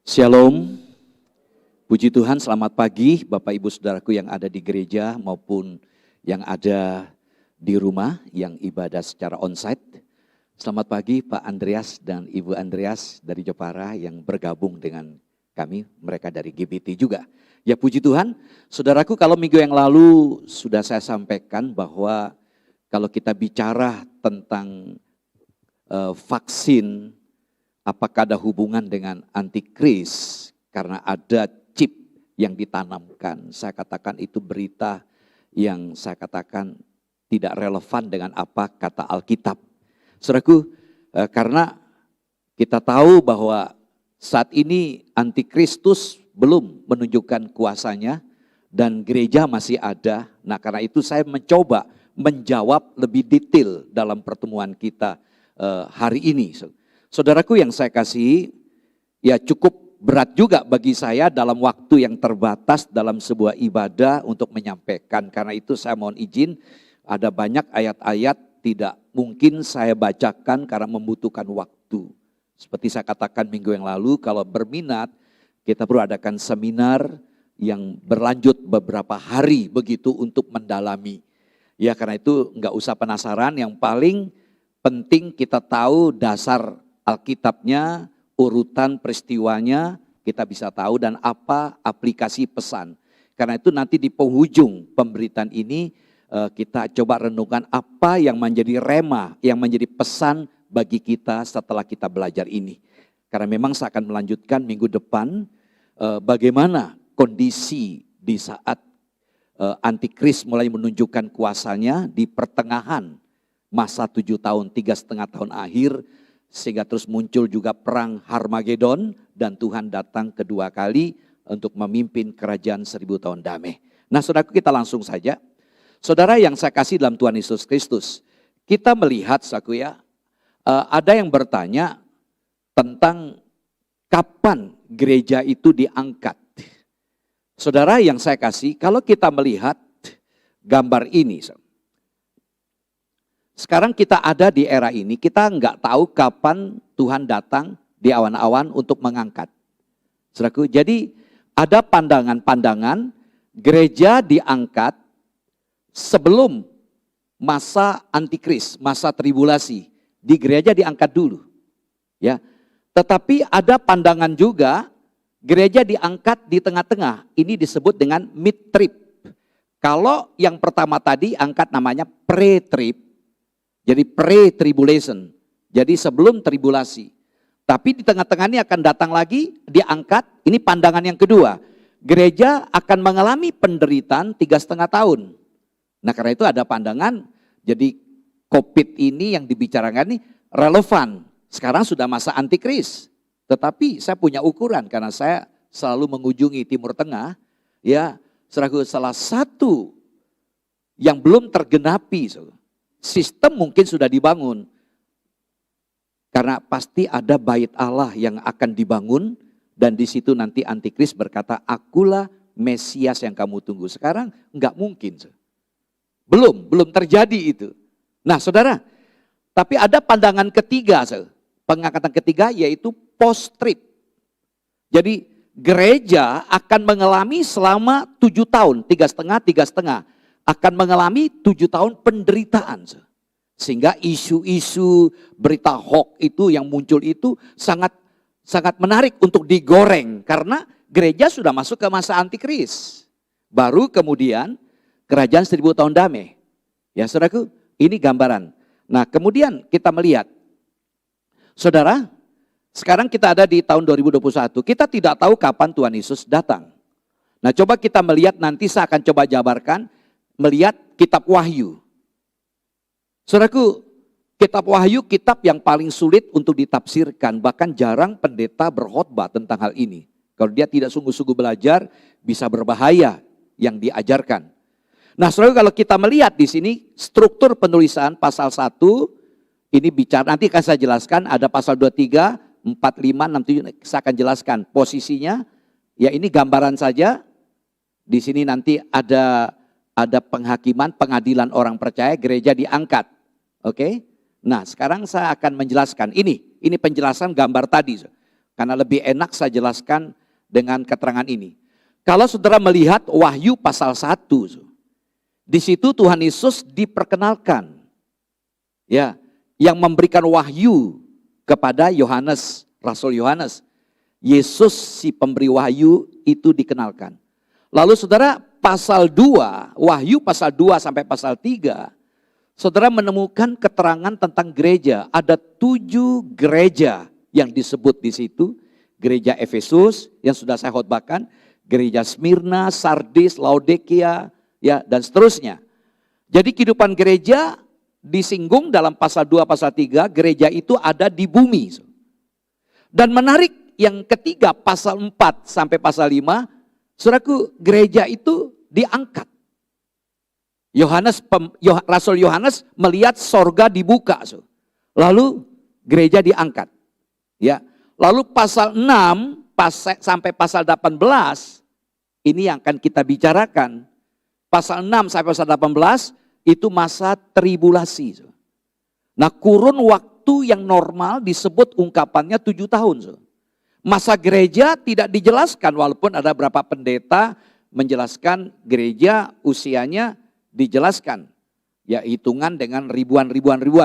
Shalom, puji Tuhan, selamat pagi Bapak Ibu Saudaraku yang ada di gereja maupun yang ada di rumah yang ibadah secara onsite. Selamat pagi Pak Andreas dan Ibu Andreas dari Jepara yang bergabung dengan kami, mereka dari GBT juga. Ya puji Tuhan, saudaraku, kalau minggu yang lalu sudah saya sampaikan bahwa kalau kita bicara tentang vaksin, apakah ada hubungan dengan antikris karena ada chip yang ditanamkan. Saya katakan itu berita yang saya katakan tidak relevan dengan apa kata Alkitab. Saudaraku, karena kita tahu bahwa saat ini antikristus belum menunjukkan kuasanya dan gereja masih ada. Nah, karena itu saya mencoba menjawab lebih detail dalam pertemuan kita hari ini. Saudaraku yang saya kasihi, ya cukup berat juga bagi saya dalam waktu yang terbatas dalam sebuah ibadah untuk menyampaikan. Karena itu saya mohon izin, ada banyak ayat-ayat tidak mungkin saya bacakan karena membutuhkan waktu. Seperti saya katakan minggu yang lalu, kalau berminat kita perlu adakan seminar yang berlanjut beberapa hari begitu untuk mendalami. Ya karena itu enggak usah penasaran, yang paling penting kita tahu dasar Alkitabnya, urutan peristiwanya kita bisa tahu dan apa aplikasi pesan. Karena itu nanti di penghujung pemberitaan ini kita coba renungkan apa yang menjadi rema, yang menjadi pesan bagi kita setelah kita belajar ini. Karena memang saya akan melanjutkan minggu depan bagaimana kondisi di saat antikris mulai menunjukkan kuasanya di pertengahan masa 7 tahun, 3,5 tahun akhir. Sehingga terus muncul juga perang Harmagedon dan Tuhan datang kedua kali untuk memimpin kerajaan 1000 tahun damai. Nah saudaraku, kita langsung saja. Saudara yang saya kasih dalam Tuhan Yesus Kristus, kita melihat saudaraku ya, ada yang bertanya tentang kapan gereja itu diangkat. Saudara yang saya kasih, kalau kita melihat gambar ini, sekarang kita ada di era ini, kita nggak tahu kapan Tuhan datang di awan-awan untuk mengangkat. Saudaraku, jadi ada pandangan-pandangan gereja diangkat sebelum masa antikris, masa tribulasi. Di gereja diangkat dulu. Ya. Tetapi ada pandangan juga gereja diangkat di tengah-tengah. Ini disebut dengan mid-trib. Kalau yang pertama tadi angkat namanya pre-trib. Jadi pre-tribulation, jadi sebelum tribulasi. Tapi di tengah-tengah ini akan datang lagi, diangkat, ini pandangan yang kedua. Gereja akan mengalami penderitaan 3,5 tahun. Nah karena itu ada pandangan, jadi COVID ini yang dibicarakan ini relevan. Sekarang sudah masa antikris. Tetapi saya punya ukuran, karena saya selalu mengunjungi Timur Tengah. Ya, salah satu yang belum tergenapi, sistem mungkin sudah dibangun. Karena pasti ada bait Allah yang akan dibangun. Dan di situ nanti antikris berkata, akulah Mesias yang kamu tunggu. Sekarang enggak mungkin. Belum terjadi itu. Nah saudara, tapi ada pandangan ketiga. Pengangkatan ketiga yaitu post-trib. Jadi gereja akan mengalami selama 7 tahun, 3,5 akan mengalami 7 tahun penderitaan. Sehingga isu-isu berita hoax itu yang muncul itu sangat menarik untuk digoreng. Karena gereja sudah masuk ke masa antikris. Baru kemudian kerajaan 1000 tahun damai. Ya saudaraku, ini gambaran. Nah kemudian kita melihat. Saudara, sekarang kita ada di tahun 2021. Kita tidak tahu kapan Tuhan Yesus datang. Nah coba kita melihat, nanti saya akan coba jabarkan. Melihat kitab Wahyu. Saudaraku, kitab Wahyu kitab yang paling sulit untuk ditafsirkan. Bahkan jarang pendeta berkhotbah tentang hal ini. Kalau dia tidak sungguh-sungguh belajar, bisa berbahaya yang diajarkan. Nah saudara, kalau kita melihat di sini struktur penulisan pasal 1, ini bicara, nanti akan saya jelaskan, ada pasal 23, 4, 5, 6, 7, saya akan jelaskan posisinya. Ya ini gambaran saja. Di sini nanti ada penghakiman, pengadilan orang percaya, gereja diangkat. Oke? Nah, sekarang saya akan menjelaskan ini penjelasan gambar tadi. Karena lebih enak saya jelaskan dengan keterangan ini. Kalau saudara melihat Wahyu pasal 1, di situ Tuhan Yesus diperkenalkan. Ya, yang memberikan wahyu kepada Yohanes, Rasul Yohanes. Yesus si pemberi wahyu itu dikenalkan. Lalu saudara pasal 2, Wahyu pasal 2 sampai pasal 3, saudara menemukan keterangan tentang gereja. Ada 7 gereja yang disebut di situ. Gereja Efesus yang sudah saya khotbahkan, gereja Smyrna, Sardis, Laodikia, ya, dan seterusnya. Jadi kehidupan gereja disinggung dalam pasal 2, pasal 3, gereja itu ada di bumi. Dan menarik yang ketiga, pasal 4 sampai pasal 5, saudaraku, gereja itu diangkat. Rasul Yohanes melihat sorga dibuka. Lalu gereja diangkat. Ya. Lalu pasal 6 sampai pasal 18, ini yang akan kita bicarakan. Pasal 6 sampai pasal 18 itu masa tribulasi. Nah, kurun waktu yang normal disebut ungkapannya 7 tahun. Masa gereja tidak dijelaskan, walaupun ada beberapa pendeta menjelaskan gereja usianya dijelaskan. Ya, hitungan dengan ribuan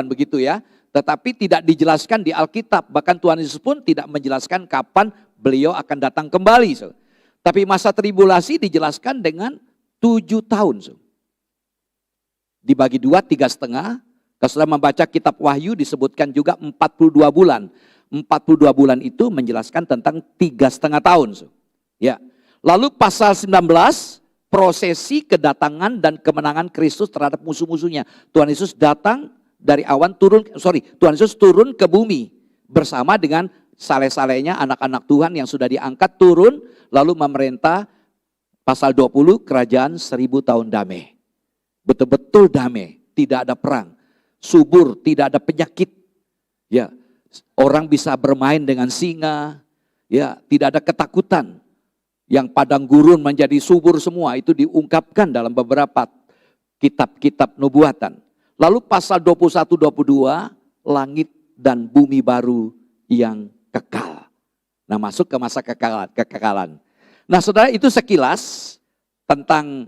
begitu ya. Tetapi tidak dijelaskan di Alkitab. Bahkan Tuhan Yesus pun tidak menjelaskan kapan beliau akan datang kembali. Tapi masa tribulasi dijelaskan dengan 7 tahun. Dibagi 2, 3,5. Kalau sudah membaca kitab Wahyu disebutkan juga 42 bulan. 42 bulan itu menjelaskan tentang 3,5 tahun. Ya. Lalu pasal 19, prosesi kedatangan dan kemenangan Kristus terhadap musuh-musuhnya. Tuhan Yesus datang dari awan Tuhan Yesus turun ke bumi bersama dengan saleh-salehnya anak-anak Tuhan yang sudah diangkat turun lalu memerintah. Pasal 20, kerajaan 1000 tahun damai. Betul-betul damai, tidak ada perang, subur, tidak ada penyakit. Ya, orang bisa bermain dengan singa, ya, tidak ada ketakutan. Yang padang gurun menjadi subur semua, itu diungkapkan dalam beberapa kitab-kitab nubuatan. Lalu pasal 21-22, langit dan bumi baru yang kekal. Nah, masuk ke masa kekekalan. Nah, saudara, itu sekilas tentang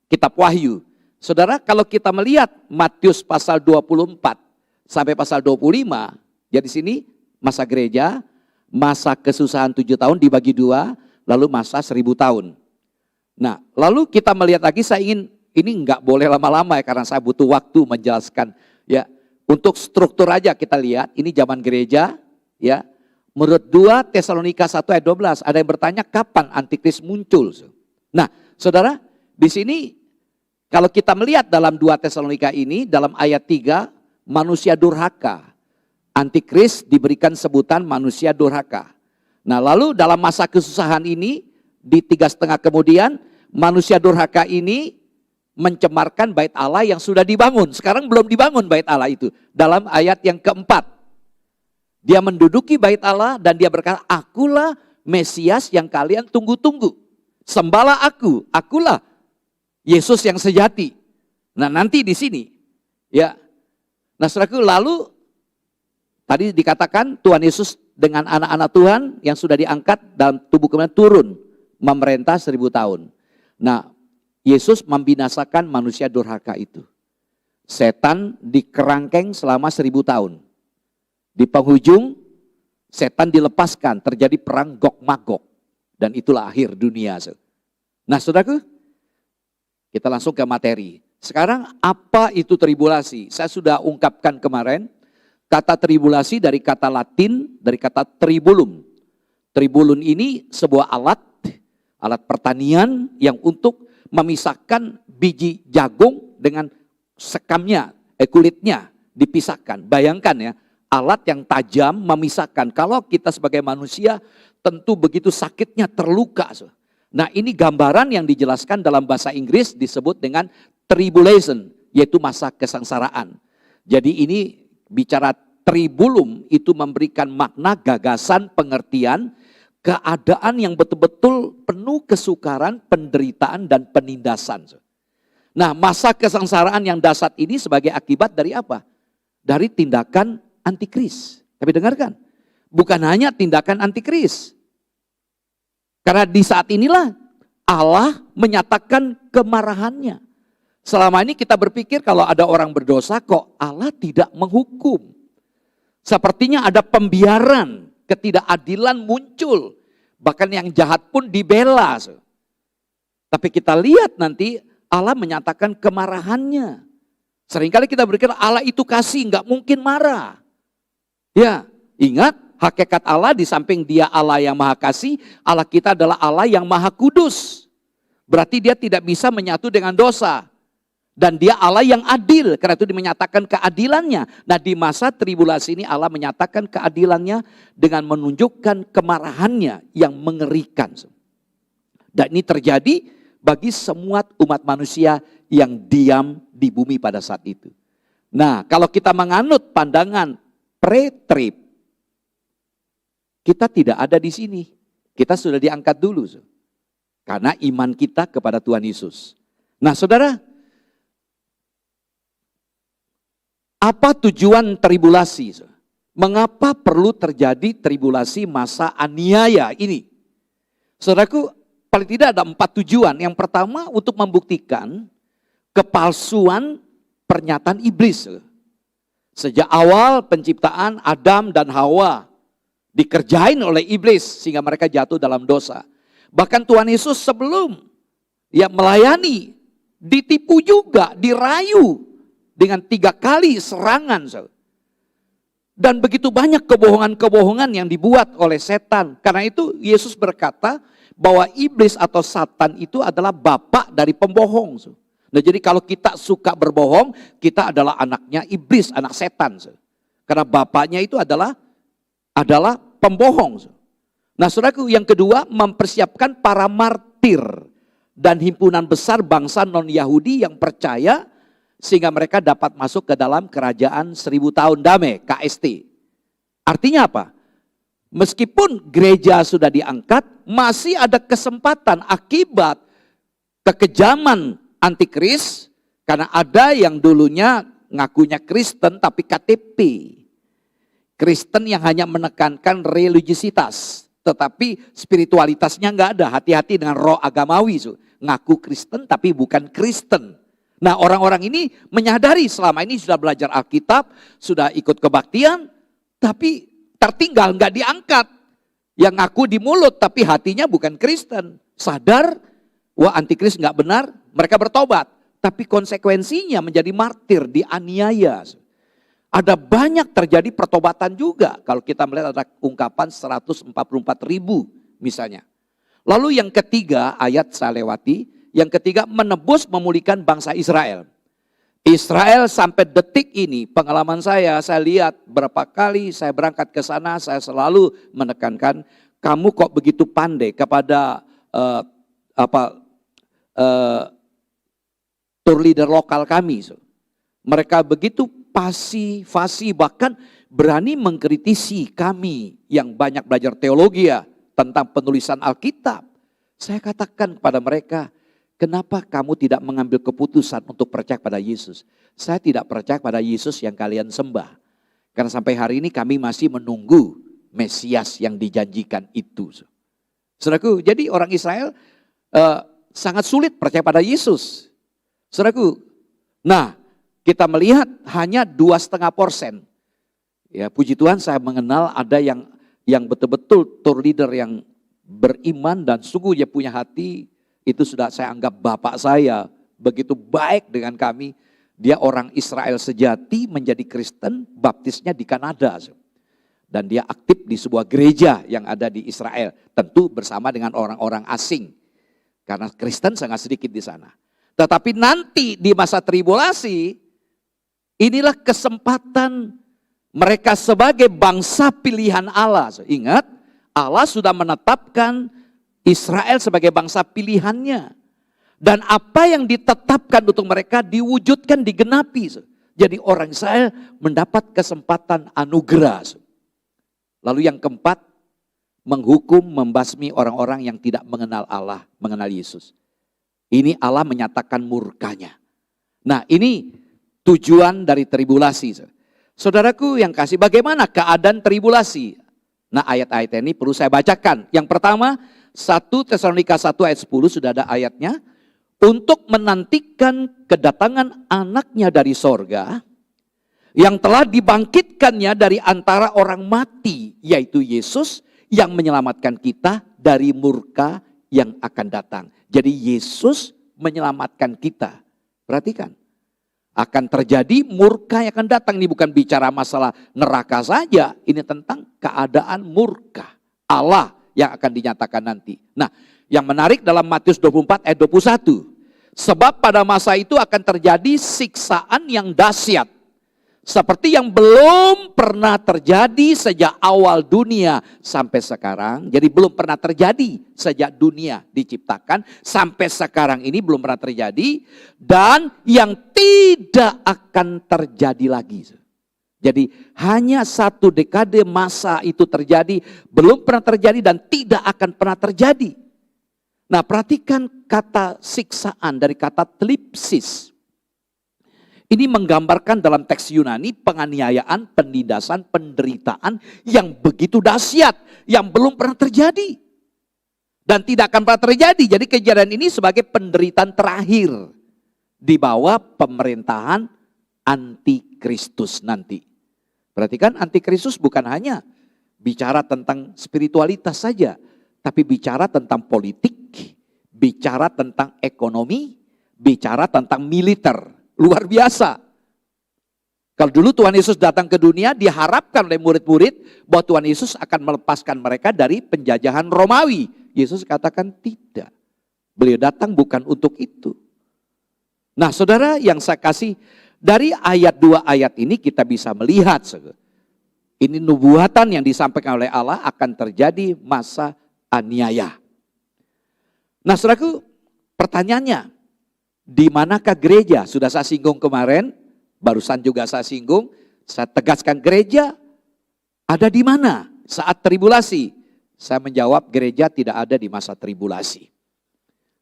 kitab Wahyu. Saudara, kalau kita melihat Matius pasal 24 sampai pasal 25, ya di sini masa gereja, masa kesusahan 7 tahun dibagi 2, lalu masa 1000 tahun. Nah, lalu kita melihat lagi, saya ingin, ini enggak boleh lama-lama ya, karena saya butuh waktu menjelaskan. Ya, untuk struktur aja kita lihat, ini zaman gereja, ya. Menurut 2 Tesalonika 1 ayat 12, ada yang bertanya kapan antikris muncul. Nah, saudara, di sini kalau kita melihat dalam 2 Tesalonika ini, dalam ayat 3, manusia durhaka. Antikris diberikan sebutan manusia durhaka. Nah, lalu dalam masa kesusahan ini, di 3,5 kemudian, manusia durhaka ini mencemarkan bait Allah yang sudah dibangun. Sekarang belum dibangun bait Allah itu. Dalam ayat yang keempat, dia menduduki bait Allah dan dia berkata, akulah Mesias yang kalian tunggu-tunggu. Sembahlah aku, akulah Yesus yang sejati. Nah, nanti di sini, ya. Nah, saudaraku, lalu tadi dikatakan Tuhan Yesus dengan anak-anak Tuhan yang sudah diangkat dalam tubuh kemudian turun memerintah 1000 tahun. Nah, Yesus membinasakan manusia durhaka itu. Setan dikerangkeng selama 1000 tahun. Di penghujung, setan dilepaskan, terjadi perang Gog Magog. Dan itulah akhir dunia. Nah, saudaraku, kita langsung ke materi. Sekarang apa itu tribulasi? Saya sudah ungkapkan kemarin, kata tribulasi dari kata Latin, dari kata tribulum. Tribulum ini sebuah alat pertanian yang untuk memisahkan biji jagung dengan sekamnya, kulitnya dipisahkan. Bayangkan ya, alat yang tajam memisahkan. Kalau kita sebagai manusia tentu begitu sakitnya, terluka. Nah, ini gambaran yang dijelaskan dalam bahasa Inggris disebut dengan tribulation, yaitu masa kesengsaraan. Jadi ini bicara tribulum itu memberikan makna, gagasan, pengertian, keadaan yang betul-betul penuh kesukaran, penderitaan, dan penindasan. Nah, masa kesengsaraan yang dahsyat ini sebagai akibat dari apa? Dari tindakan antikris. Tapi dengarkan, bukan hanya tindakan antikris. Karena di saat inilah Allah menyatakan kemarahannya. Selama ini kita berpikir kalau ada orang berdosa kok Allah tidak menghukum. Sepertinya ada pembiaran, ketidakadilan muncul. Bahkan yang jahat pun dibela. Tapi kita lihat nanti Allah menyatakan kemarahannya. Seringkali kita berpikir Allah itu kasih, nggak mungkin marah. Ya, ingat hakikat Allah di samping dia Allah yang maha kasih, Allah kita adalah Allah yang maha kudus. Berarti dia tidak bisa menyatu dengan dosa. Dan dia Allah yang adil, karena itu menyatakan keadilannya. Nah di masa tribulasi ini Allah menyatakan keadilannya dengan menunjukkan kemarahannya yang mengerikan. Dan ini terjadi bagi semua umat manusia yang diam di bumi pada saat itu. Nah kalau kita menganut pandangan pre-trib, kita tidak ada di sini. Kita sudah diangkat dulu. Karena iman kita kepada Tuhan Yesus. Nah saudara, apa tujuan tribulasi? Mengapa perlu terjadi tribulasi masa aniaya ini? Saudaraku, paling tidak ada 4 tujuan. Yang pertama untuk membuktikan kepalsuan pernyataan iblis. Sejak awal penciptaan Adam dan Hawa dikerjain oleh iblis sehingga mereka jatuh dalam dosa. Bahkan Tuhan Yesus sebelum dia melayani ditipu juga, dirayu dengan 3 kali serangan. Dan begitu banyak kebohongan-kebohongan yang dibuat oleh setan. Karena itu Yesus berkata bahwa iblis atau Satan itu adalah bapak dari pembohong. Nah jadi kalau kita suka berbohong, kita adalah anaknya iblis, anak setan. Karena bapaknya itu adalah pembohong. Nah saudaraku, yang kedua mempersiapkan para martir dan himpunan besar bangsa non-Yahudi yang percaya sehingga mereka dapat masuk ke dalam kerajaan 1000 tahun damai, KST. Artinya apa? Meskipun gereja sudah diangkat, masih ada kesempatan akibat kekejaman antikris, karena ada yang dulunya ngakunya Kristen tapi KTP. Kristen yang hanya menekankan religiositas, tetapi spiritualitasnya nggak ada. Hati-hati dengan roh agamawi, ngaku Kristen tapi bukan Kristen. Nah orang-orang ini menyadari selama ini sudah belajar Alkitab, sudah ikut kebaktian, tapi tertinggal, nggak diangkat. Yang ngaku di mulut tapi hatinya bukan Kristen. Sadar, wah antikris nggak benar, mereka bertobat. Tapi konsekuensinya menjadi martir, dianiaya. Ada banyak terjadi pertobatan juga. Kalau kita melihat ada ungkapan 144.000 misalnya. Lalu yang ketiga, ayat saya lewati. Yang ketiga, menebus memulihkan bangsa Israel. Israel sampai detik ini, pengalaman saya lihat berapa kali saya berangkat ke sana, saya selalu menekankan, kamu kok begitu pandai kepada tour leader lokal kami. Mereka begitu fasih, bahkan berani mengkritisi kami yang banyak belajar teologi tentang penulisan Alkitab. Saya katakan kepada mereka, kenapa kamu tidak mengambil keputusan untuk percaya pada Yesus? Saya tidak percaya pada Yesus yang kalian sembah. Karena sampai hari ini kami masih menunggu Mesias yang dijanjikan itu. Saudaraku, jadi orang Israel sangat sulit percaya pada Yesus. Saudaraku, nah kita melihat hanya 2,5%. Ya, puji Tuhan saya mengenal ada yang betul-betul tour leader yang beriman dan sungguh dia punya hati. Itu sudah saya anggap bapak saya, begitu baik dengan kami. Dia orang Israel sejati, menjadi Kristen, baptisnya di Kanada. Dan dia aktif di sebuah gereja yang ada di Israel. Tentu bersama dengan orang-orang asing. Karena Kristen sangat sedikit di sana. Tetapi nanti di masa tribulasi, inilah kesempatan mereka sebagai bangsa pilihan Allah. Ingat, Allah sudah menetapkan Israel sebagai bangsa pilihannya. Dan apa yang ditetapkan untuk mereka diwujudkan, digenapi. Jadi orang Israel mendapat kesempatan anugerah. Lalu yang keempat, menghukum, membasmi orang-orang yang tidak mengenal Allah, mengenal Yesus. Ini Allah menyatakan murkanya. Nah ini tujuan dari tribulasi. Saudaraku yang kasih, bagaimana keadaan tribulasi? Nah, ayat-ayat ini perlu saya bacakan. Yang pertama, 1 Tesalonika 1 ayat 10 sudah ada ayatnya. Untuk menantikan kedatangan anaknya dari sorga, yang telah dibangkitkannya dari antara orang mati, yaitu Yesus yang menyelamatkan kita dari murka yang akan datang. Jadi Yesus menyelamatkan kita. Perhatikan. Akan terjadi murka yang akan datang. Ini bukan bicara masalah neraka saja. Ini tentang keadaan murka Allah yang akan dinyatakan nanti. Nah, yang menarik dalam Matius 24 ayat 21. Sebab pada masa itu akan terjadi siksaan yang dahsyat. Seperti yang belum pernah terjadi sejak awal dunia sampai sekarang. Jadi belum pernah terjadi sejak dunia diciptakan. Sampai sekarang ini belum pernah terjadi. Dan yang tidak akan terjadi lagi. Jadi hanya 1 dekade masa itu terjadi. Belum pernah terjadi dan tidak akan pernah terjadi. Nah, perhatikan kata siksaan dari kata thlipsis. Ini menggambarkan dalam teks Yunani penganiayaan, penindasan, penderitaan yang begitu dahsyat, yang belum pernah terjadi. Dan tidak akan pernah terjadi. Jadi kejadian ini sebagai penderitaan terakhir di bawah pemerintahan antikristus nanti. Perhatikan, antikristus bukan hanya bicara tentang spiritualitas saja, tapi bicara tentang politik, bicara tentang ekonomi, bicara tentang militer. Luar biasa. Kalau dulu Tuhan Yesus datang ke dunia, diharapkan oleh murid-murid bahwa Tuhan Yesus akan melepaskan mereka dari penjajahan Romawi. Yesus katakan tidak. Beliau datang bukan untuk itu. Nah, saudara yang saya kasih, dari ayat 2 ayat ini kita bisa melihat. Ini nubuatan yang disampaikan oleh Allah akan terjadi masa aniaya. Nah, saudaraku, pertanyaannya, di manakah gereja? Sudah saya singgung kemarin, barusan juga saya singgung, saya tegaskan gereja ada di mana saat tribulasi. Saya menjawab gereja tidak ada di masa tribulasi.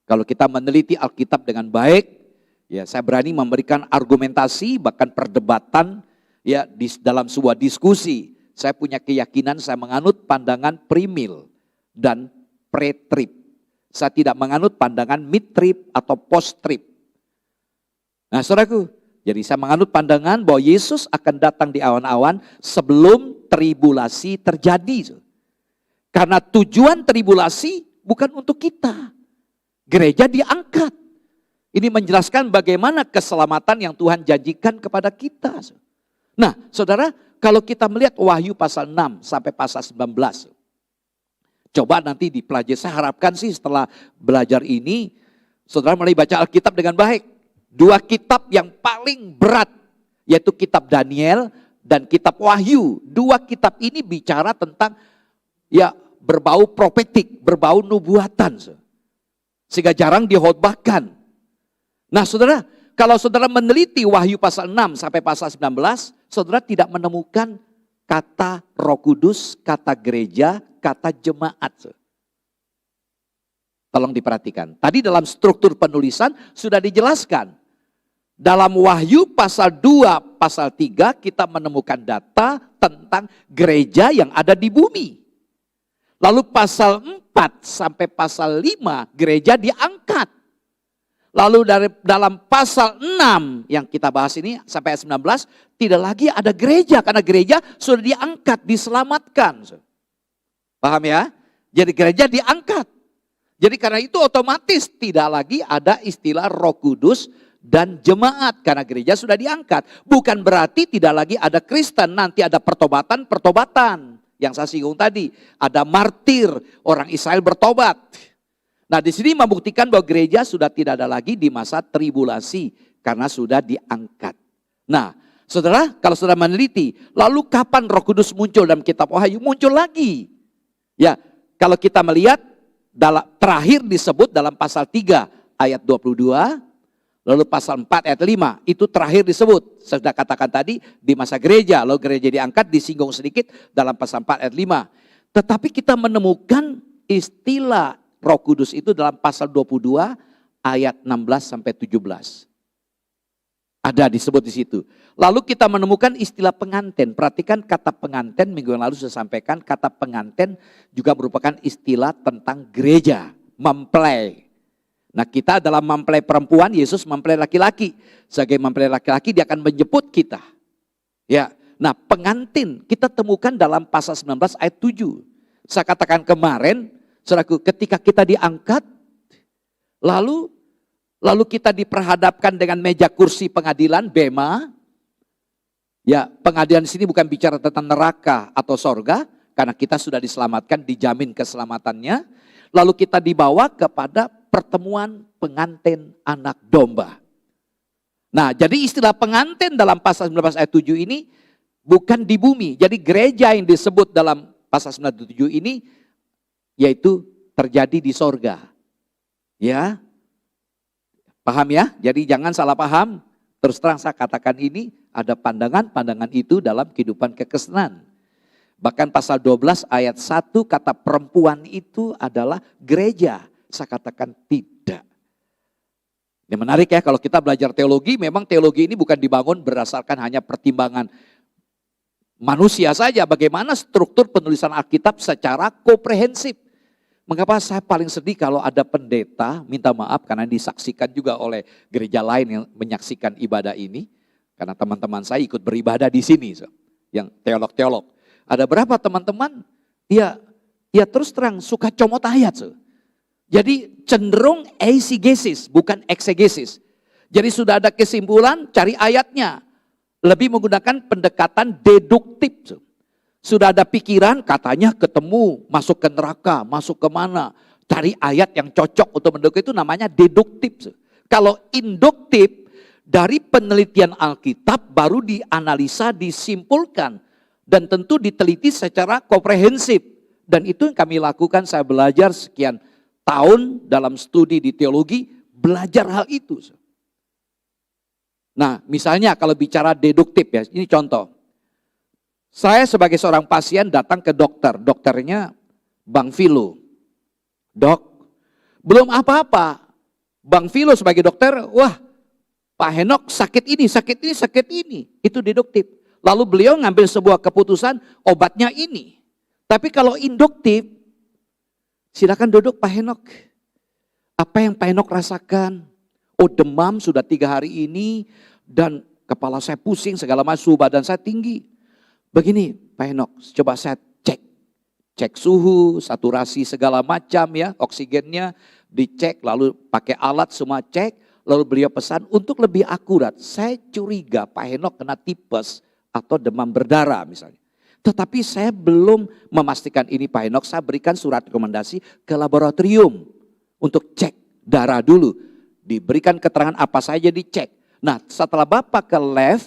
Kalau kita meneliti Alkitab dengan baik, ya saya berani memberikan argumentasi, bahkan perdebatan ya di dalam sebuah diskusi. Saya punya keyakinan, saya menganut pandangan premil dan pre-trib. Saya tidak menganut pandangan mid-trib atau post-trib. Nah, saudaraku, jadi saya menganut pandangan bahwa Yesus akan datang di awan-awan sebelum tribulasi terjadi. Karena tujuan tribulasi bukan untuk kita. Gereja diangkat. Ini menjelaskan bagaimana keselamatan yang Tuhan janjikan kepada kita. Nah, saudara, kalau kita melihat Wahyu pasal 6 sampai pasal 19. Coba nanti dipelajari, saya harapkan sih setelah belajar ini, saudara mulai baca Alkitab dengan baik. 2 kitab yang paling berat, yaitu kitab Daniel dan kitab Wahyu. 2 kitab ini bicara tentang ya berbau profetik, berbau nubuatan. Sehingga jarang dihotbahkan. Nah, saudara, kalau saudara meneliti Wahyu pasal 6 sampai pasal 19, saudara tidak menemukan kata Roh Kudus, kata gereja, kata jemaat. Tolong diperhatikan. Tadi dalam struktur penulisan sudah dijelaskan. Dalam Wahyu pasal 2, pasal 3 kita menemukan data tentang gereja yang ada di bumi. Lalu pasal 4 sampai pasal 5 gereja diangkat. Lalu dalam pasal 6 yang kita bahas ini sampai ayat 19 tidak lagi ada gereja karena gereja sudah diangkat, diselamatkan. Paham ya? Jadi gereja diangkat. Jadi karena itu otomatis tidak lagi ada istilah Roh Kudus dan jemaat karena gereja sudah diangkat. Bukan berarti tidak lagi ada Kristen, nanti ada pertobatan yang saya singgung tadi. Ada martir, orang Israel bertobat. Nah, di sini membuktikan bahwa gereja sudah tidak ada lagi di masa tribulasi karena sudah diangkat. Nah, saudara, kalau saudara meneliti, lalu kapan Roh Kudus muncul dalam kitab Wahyu? Muncul lagi. Ya, kalau kita melihat terakhir disebut dalam pasal 3 ayat 22. Lalu pasal 4 ayat 5 itu terakhir disebut. Saya sudah katakan tadi di masa gereja. Lalu gereja diangkat disinggung sedikit dalam pasal 4 ayat 5. Tetapi kita menemukan istilah Roh Kudus itu dalam pasal 22 ayat 16 sampai 17. Ada disebut di situ. Lalu kita menemukan istilah pengantin. Perhatikan kata pengantin, minggu yang lalu saya sampaikan, kata pengantin juga merupakan istilah tentang gereja, mempelai. Nah, kita adalah mempelai perempuan, Yesus mempelai laki-laki. Sebagai mempelai laki-laki, dia akan menjemput kita. Ya, nah pengantin kita temukan dalam pasal 19 ayat 7. Saya katakan kemarin, saudaraku, ketika kita diangkat, lalu kita diperhadapkan dengan meja kursi pengadilan, bema. Ya, pengadilan di sini bukan bicara tentang neraka atau sorga, karena kita sudah diselamatkan, dijamin keselamatannya. Lalu kita dibawa kepada pertemuan pengantin anak domba. Nah, jadi istilah pengantin dalam pasal 19 ayat 7 ini bukan di bumi. Jadi gereja yang disebut dalam pasal 97 ini yaitu terjadi di sorga. Ya, paham ya? Jadi jangan salah paham. Terus terang saya katakan ini ada pandangan-pandangan itu dalam kehidupan kekristenan. Bahkan pasal 12 ayat 1 kata perempuan itu adalah gereja. Saya katakan tidak. Ini menarik ya, kalau kita belajar teologi, memang teologi ini bukan dibangun berdasarkan hanya pertimbangan manusia saja. Bagaimana struktur penulisan Alkitab secara komprehensif. Mengapa saya paling sedih kalau ada pendeta, minta maaf karena disaksikan juga oleh gereja lain yang menyaksikan ibadah ini. Karena teman-teman saya ikut beribadah di sini, yang teolog-teolog. Ada berapa teman-teman, ya terus terang suka comot ayat. Jadi cenderung eisegesis, bukan eksegesis. Jadi sudah ada kesimpulan, cari ayatnya. Lebih menggunakan pendekatan deduktif. Sudah ada pikiran, katanya ketemu, masuk ke neraka, masuk ke mana. Cari ayat yang cocok untuk mendukung, itu namanya deduktif. Kalau induktif, dari penelitian Alkitab baru dianalisa, disimpulkan. Dan tentu diteliti secara komprehensif. Dan itu yang kami lakukan, saya belajar sekian tahun dalam studi di teologi, belajar hal itu. Nah, misalnya kalau bicara deduktif ya, ini contoh. Saya sebagai seorang pasien datang ke dokter, dokternya Bang Filo. Dok, belum apa-apa. Bang Filo sebagai dokter, wah Pak Henok sakit ini, sakit ini, sakit ini. Itu deduktif. Lalu beliau ngambil sebuah keputusan, obatnya ini. Tapi kalau induktif, silakan duduk Pak Henok. Apa yang Pak Henok rasakan? Oh demam sudah 3 hari ini, dan kepala saya pusing, segala macam, suhu badan saya tinggi. Begini Pak Henok, coba saya cek suhu, saturasi segala macam ya, oksigennya dicek, lalu pakai alat semua cek, lalu beliau pesan untuk lebih akurat, saya curiga Pak Henok kena tipes atau demam berdarah misalnya. Tetapi saya belum memastikan ini Pak Henok, saya berikan surat rekomendasi ke laboratorium untuk cek darah dulu. Diberikan keterangan apa saja dicek. Nah setelah Bapak ke lab,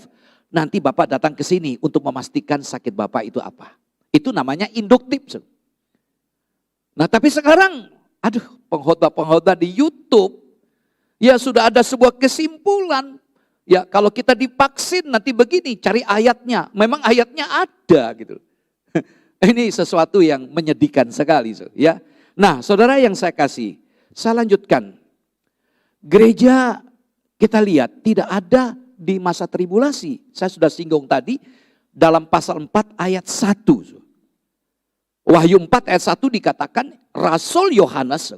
nanti Bapak datang ke sini untuk memastikan sakit Bapak itu apa. Itu namanya induktif. Nah tapi sekarang, aduh pengkhotbah-pengkhotbah di YouTube, ya sudah ada sebuah kesimpulan. Ya kalau kita divaksin nanti begini, cari ayatnya. Memang ayatnya ada gitu. Ini sesuatu yang menyedihkan sekali. Ya. Nah saudara yang saya kasih, saya lanjutkan. Gereja kita lihat tidak ada di masa tribulasi. Saya sudah singgung tadi dalam pasal 4 ayat 1. Wahyu 4 ayat 1 dikatakan Rasul Yohanes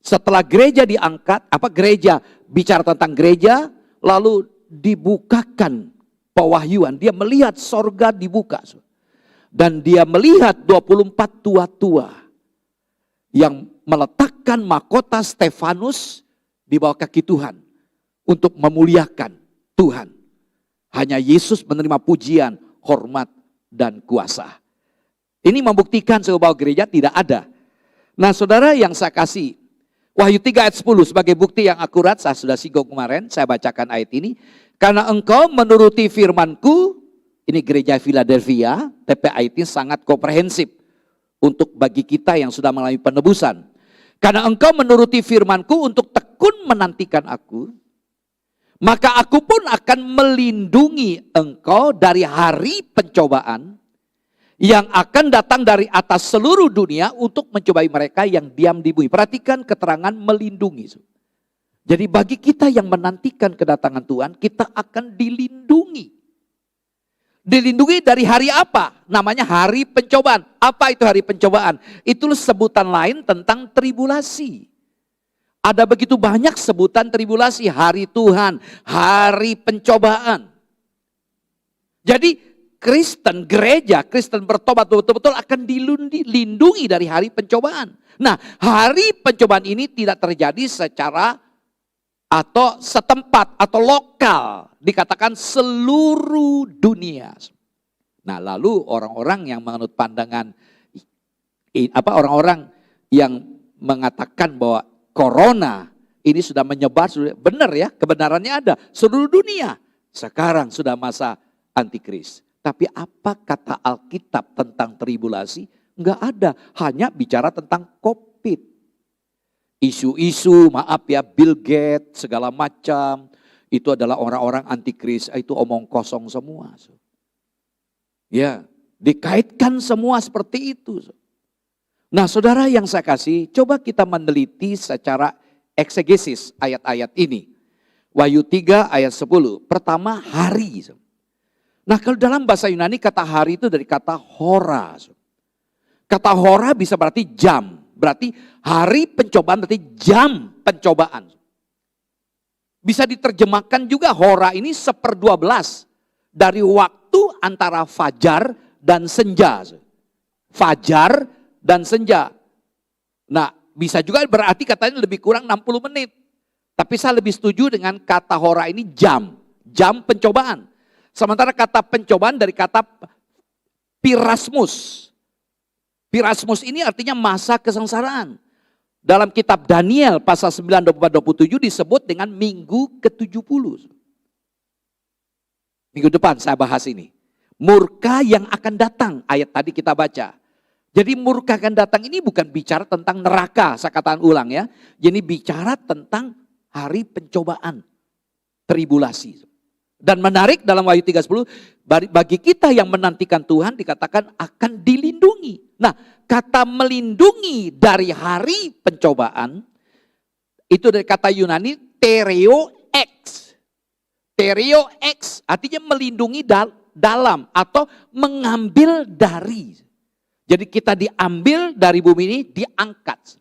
setelah gereja diangkat, gereja bicara tentang gereja, lalu dibukakan pewahyuan. Dia melihat sorga dibuka. Dan dia melihat 24 tua-tua yang meletakkan mahkota Stefanus di bawah kaki Tuhan. Untuk memuliakan Tuhan. Hanya Yesus menerima pujian, hormat, dan kuasa. Ini membuktikan bahwa gereja tidak ada. Nah saudara yang saya kasih, Wahyu 3 ayat 10 sebagai bukti yang akurat, saya sudah singgung kemarin, saya bacakan ayat ini. Karena engkau menuruti firmanku, ini gereja Philadelphia, TPA ini sangat komprehensif untuk bagi kita yang sudah mengalami penebusan. Karena engkau menuruti firmanku untuk tekun menantikan aku, maka aku pun akan melindungi engkau dari hari pencobaan yang akan datang dari atas seluruh dunia untuk mencobai mereka yang diam di bumi. Perhatikan keterangan melindungi. Jadi bagi kita yang menantikan kedatangan Tuhan, kita akan dilindungi. Dilindungi dari hari apa? Namanya hari pencobaan. Apa itu hari pencobaan? Itu sebutan lain tentang tribulasi. Ada begitu banyak sebutan tribulasi, hari Tuhan, hari pencobaan. Jadi Kristen, gereja, Kristen bertobat betul-betul akan dilindungi dari hari pencobaan. Nah, hari pencobaan ini tidak terjadi secara atau setempat atau lokal, dikatakan seluruh dunia. Nah, lalu orang-orang yang menganut pandangan orang-orang yang mengatakan bahwa corona ini sudah menyebar, benar ya, kebenarannya ada seluruh dunia. Sekarang sudah masa antikris. Tapi apa kata Alkitab tentang tribulasi? Enggak ada, hanya bicara tentang COVID. Isu-isu, maaf ya, Bill Gates, segala macam, itu adalah orang-orang antikris, itu omong kosong semua. Ya, dikaitkan semua seperti itu. Nah, saudara yang saya kasih, coba kita meneliti secara eksegesis ayat-ayat ini. Wahyu 3 ayat 10, pertama hari. Nah, kalau dalam bahasa Yunani kata hari itu dari kata hora. Kata hora bisa berarti jam. Berarti hari pencobaan berarti jam pencobaan. Bisa diterjemahkan juga hora ini 1/12 dari waktu antara fajar dan senja. Fajar dan senja. Nah, bisa juga berarti katanya lebih kurang 60 menit. Tapi saya lebih setuju dengan kata hora ini jam. Jam pencobaan. Sementara kata pencobaan dari kata pirasmus. Pirasmus ini artinya masa kesengsaraan. Dalam kitab Daniel pasal 9, 24, 27 disebut dengan minggu ke-70. Minggu depan saya bahas ini. Murka yang akan datang, ayat tadi kita baca. Jadi murka akan datang ini bukan bicara tentang neraka, saya katakan ulang ya. Jadi bicara tentang hari pencobaan, tribulasi. Dan menarik dalam Wahyu 3:10, bagi kita yang menantikan Tuhan dikatakan akan dilindungi. Nah, kata melindungi dari hari pencobaan, itu dari kata Yunani tereo ex. Tereo ex artinya melindungi dalam atau mengambil dari. Jadi kita diambil dari bumi ini, diangkat.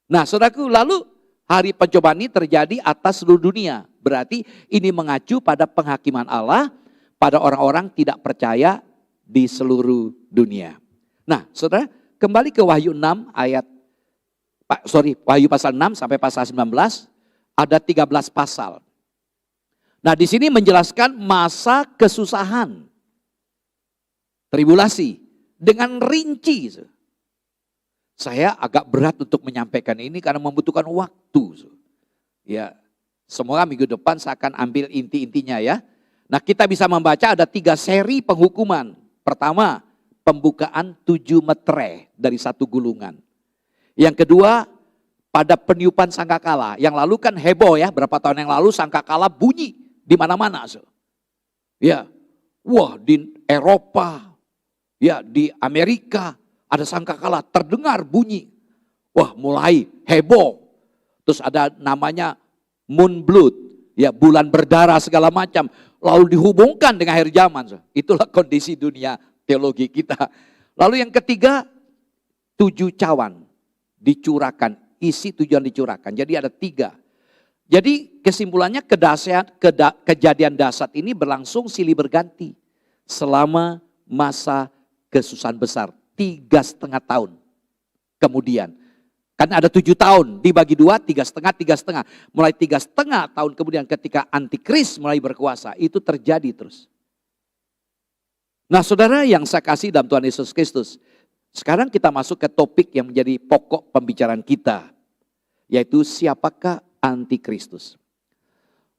Nah, saudaraku, lalu hari pencobaan ini terjadi atas seluruh dunia. Berarti ini mengacu pada penghakiman Allah pada orang-orang tidak percaya di seluruh dunia. Nah, saudara, kembali ke Wahyu 6 Wahyu pasal 6 sampai pasal 19, ada 13 pasal. Nah, di sini menjelaskan masa kesusahan, tribulasi dengan rinci. Saya agak berat untuk menyampaikan ini karena membutuhkan waktu. Ya, semoga minggu depan saya akan ambil inti-intinya ya. Nah, kita bisa membaca ada 3 seri penghukuman. Pertama, pembukaan 7 metre dari satu gulungan. Yang kedua, pada peniupan sangkakala. Yang lalu kan heboh ya, berapa tahun yang lalu sangkakala bunyi di mana-mana. Ya, wah di Eropa, ya di Amerika ada sangkakala terdengar bunyi. Wah, mulai heboh. Terus ada namanya moon blood, ya bulan berdarah segala macam. Lalu dihubungkan dengan akhir zaman. Itulah kondisi dunia teologi kita. Lalu yang ketiga, 7 cawan dicurahkan, isi tujuan dicurahkan. Jadi ada 3. Jadi kesimpulannya kejadian dahsyat ini berlangsung silih berganti selama masa kesusahan besar 3,5 tahun. Kemudian kan ada 7 tahun dibagi 2, 3,5. Mulai 3,5 tahun kemudian ketika antikris mulai berkuasa, itu terjadi terus. Nah, saudara yang saya kasih dalam Tuhan Yesus Kristus, sekarang kita masuk ke topik yang menjadi pokok pembicaraan kita, yaitu siapakah antikristus.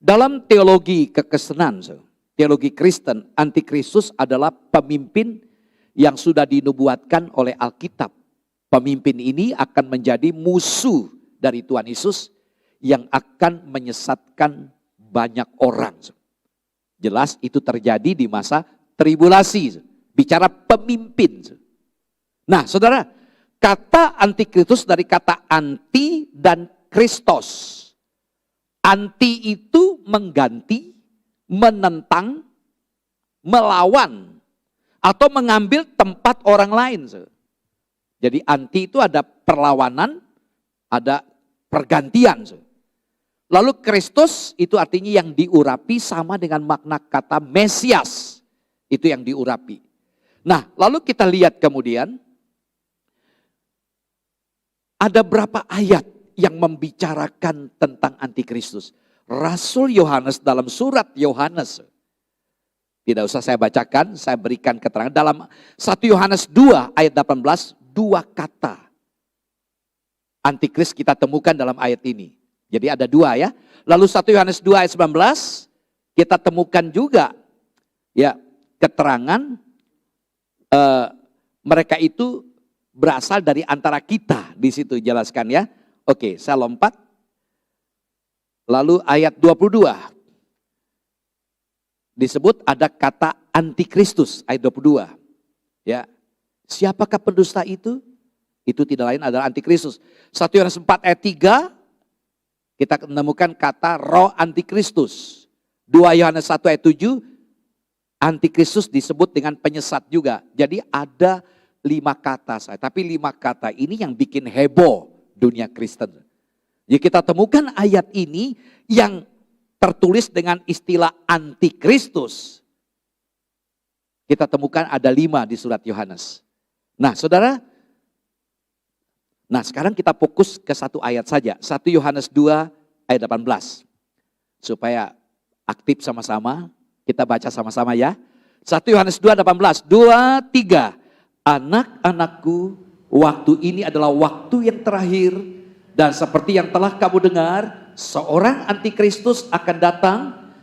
Dalam teologi kekristenan, teologi Kristen, antikristus adalah pemimpin yang sudah dinubuatkan oleh Alkitab. Pemimpin ini akan menjadi musuh dari Tuhan Yesus yang akan menyesatkan banyak orang. Jelas itu terjadi di masa tribulasi. Bicara pemimpin. Nah, saudara, kata antikristus dari kata anti dan Kristos. Anti itu mengganti, menentang, melawan, atau mengambil tempat orang lain. Jadi anti itu ada perlawanan, ada pergantian. Lalu Kristus itu artinya yang diurapi, sama dengan makna kata Mesias. Itu yang diurapi. Nah, lalu kita lihat kemudian, ada berapa ayat yang membicarakan tentang antikristus. Rasul Yohanes dalam surat Yohanes, tidak usah saya bacakan, saya berikan keterangan. Dalam 1 Yohanes 2 ayat 18, 2 kata antikris kita temukan dalam ayat ini. Jadi ada 2 ya. Lalu 1 Yohanes 2 ayat 19, kita temukan juga ya keterangan mereka itu berasal dari antara kita. Di situ jelaskan ya. Oke, saya lompat. Lalu ayat 22. Disebut ada kata antikristus, ayat 22. Ya. Siapakah pendusta itu? Itu tidak lain adalah antikristus. 1 Yohanes 4 ayat 3, kita menemukan kata roh antikristus. 2 Yohanes 1 ayat 7, antikristus disebut dengan penyesat juga. Jadi ada 5 kata saya. Tapi 5 kata ini yang bikin heboh dunia Kristen. Jadi kita temukan ayat ini yang tertulis dengan istilah antikristus. Kita temukan ada 5 di surat Yohanes. Nah saudara, nah sekarang kita fokus ke 1 ayat saja. 1 Yohanes 2 ayat 18. Supaya aktif sama-sama, kita baca sama-sama ya. 1 Yohanes 2 18, 2, 3. Anak-anakku, waktu ini adalah waktu yang terakhir, dan seperti yang telah kamu dengar, seorang antikristus akan datang.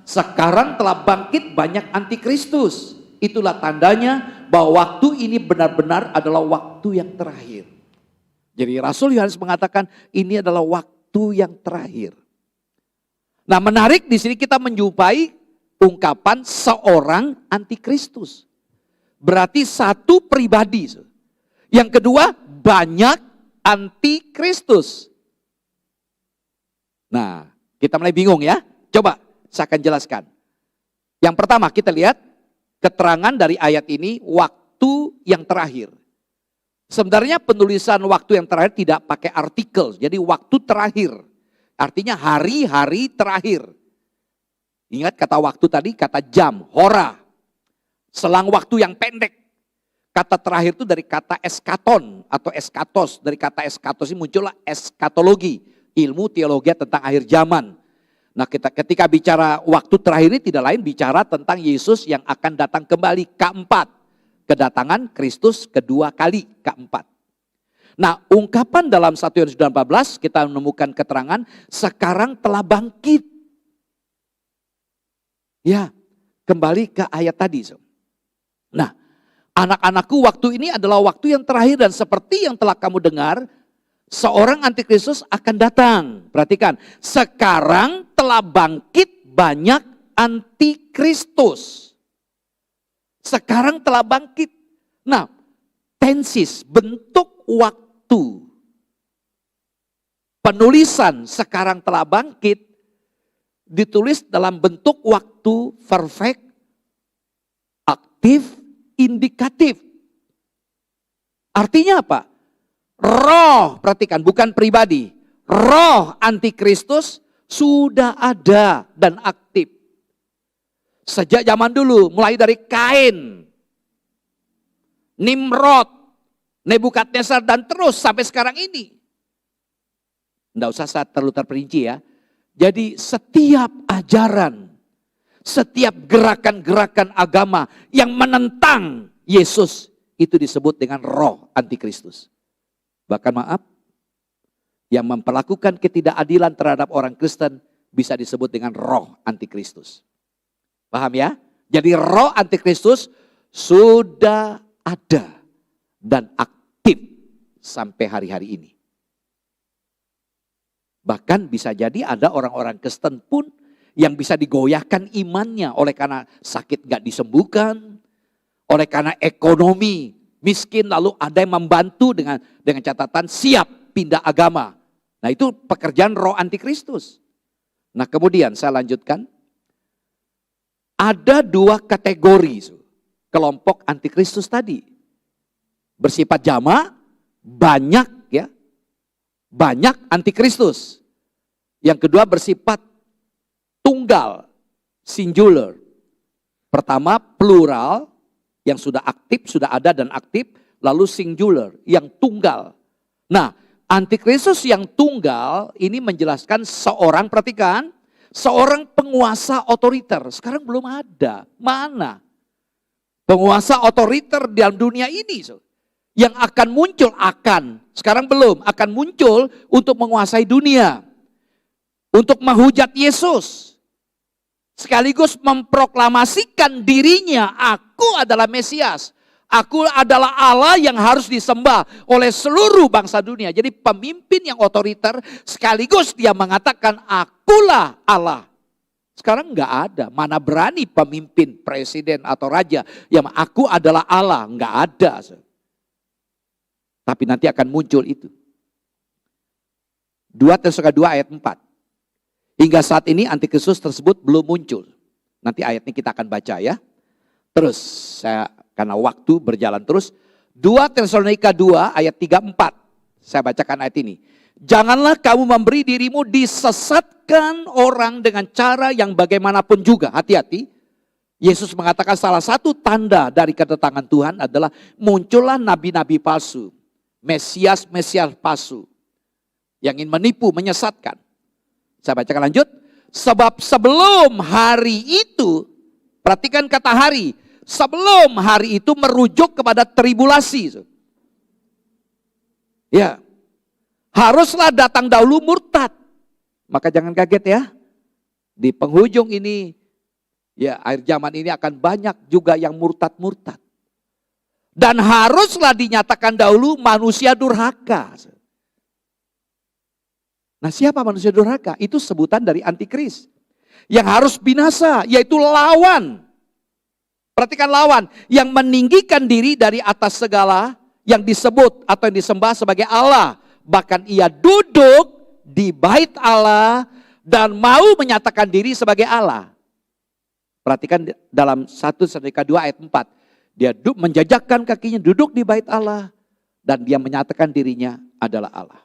Sekarang telah bangkit banyak antikristus. Itulah tandanya bahwa waktu ini benar-benar adalah waktu yang terakhir. Jadi Rasul Yohanes mengatakan ini adalah waktu yang terakhir. Nah, menarik di sini kita menjumpai ungkapan seorang antikristus. Berarti satu pribadi. Yang kedua, banyak antikristus. Nah, kita mulai bingung ya. Coba saya akan jelaskan. Yang pertama kita lihat keterangan dari ayat ini, waktu yang terakhir. Sebenarnya penulisan waktu yang terakhir tidak pakai artikel. Jadi waktu terakhir. Artinya hari-hari terakhir. Ingat kata waktu tadi, kata jam, hora. Selang waktu yang pendek. Kata terakhir itu dari kata eskaton atau eskatos. Dari kata eskatos ini muncullah eskatologi. Ilmu teologi tentang akhir zaman. Nah ketika bicara waktu terakhir ini tidak lain bicara tentang Yesus yang akan datang kembali keempat. Kedatangan Kristus kedua kali keempat. Nah ungkapan dalam 1 Yohanes 14 kita menemukan keterangan sekarang telah bangkit. Ya kembali ke ayat tadi. Nah anak-anakku, waktu ini adalah waktu yang terakhir dan seperti yang telah kamu dengar, seorang antikristus akan datang. Perhatikan, sekarang telah bangkit banyak antikristus. Sekarang telah bangkit. Nah, tensis, bentuk waktu. Penulisan sekarang telah bangkit ditulis dalam bentuk waktu perfect, aktif, indikatif. Artinya apa? Roh, perhatikan, bukan pribadi. Roh antikristus sudah ada dan aktif. Sejak zaman dulu, mulai dari Kain, Nimrod, Nebukadnezar, dan terus sampai sekarang ini. Tidak usah saya terlalu terperinci ya. Jadi setiap ajaran, setiap gerakan-gerakan agama yang menentang Yesus itu disebut dengan roh antikristus. Bahkan maaf, yang memperlakukan ketidakadilan terhadap orang Kristen bisa disebut dengan roh antikristus. Paham ya? Jadi roh antikristus sudah ada dan aktif sampai hari-hari ini. Bahkan bisa jadi ada orang-orang Kristen pun yang bisa digoyahkan imannya oleh karena sakit gak disembuhkan, oleh karena ekonomi miskin, lalu ada yang membantu dengan catatan siap pindah agama. Nah itu pekerjaan roh antikristus. Nah kemudian saya lanjutkan. Ada dua kategori kelompok antikristus tadi. Bersifat jamak, banyak ya. Banyak antikristus. Yang kedua bersifat tunggal, singular. Pertama plural, yang sudah aktif, sudah ada dan aktif. Lalu singular, yang tunggal. Nah, antikristus yang tunggal ini menjelaskan seorang, perhatikan, seorang penguasa otoriter. Sekarang belum ada. Mana? Penguasa otoriter dalam dunia ini. Yang akan muncul, sekarang belum, akan muncul untuk menguasai dunia. Untuk menghujat Yesus. Sekaligus memproklamasikan dirinya, aku adalah Mesias. Aku adalah Allah yang harus disembah oleh seluruh bangsa dunia. Jadi pemimpin yang otoriter sekaligus dia mengatakan akulah Allah. Sekarang enggak ada. Mana berani pemimpin, presiden atau raja yang aku adalah Allah. Enggak ada. Tapi nanti akan muncul itu. 2 Tesalonika 2 ayat 4. Hingga saat ini antikristus tersebut belum muncul. Nanti ayatnya kita akan baca ya. Terus karena waktu berjalan terus. 2 Tesalonika 2 ayat 3-4. Saya bacakan ayat ini. Janganlah kamu memberi dirimu disesatkan orang dengan cara yang bagaimanapun juga. Hati-hati. Yesus mengatakan salah satu tanda dari kedatangan Tuhan adalah muncullah nabi-nabi palsu. Mesias-mesias palsu. Yang ingin menipu, menyesatkan. Saya bacakan lanjut. Sebab sebelum hari itu, perhatikan kata hari. Sebelum hari itu merujuk kepada tribulasi. Ya. Haruslah datang dahulu murtad. Maka jangan kaget ya. Di penghujung ini, ya akhir zaman ini akan banyak juga yang murtad-murtad. Dan haruslah dinyatakan dahulu manusia durhaka. Nah siapa manusia durhaka? Itu sebutan dari antikris. Yang harus binasa, yaitu lawan. Perhatikan lawan. Yang meninggikan diri dari atas segala yang disebut atau yang disembah sebagai Allah. Bahkan ia duduk di bait Allah dan mau menyatakan diri sebagai Allah. Perhatikan dalam 1 Tesalonika 2 ayat 4. Dia menjajakkan kakinya duduk di bait Allah dan dia menyatakan dirinya adalah Allah.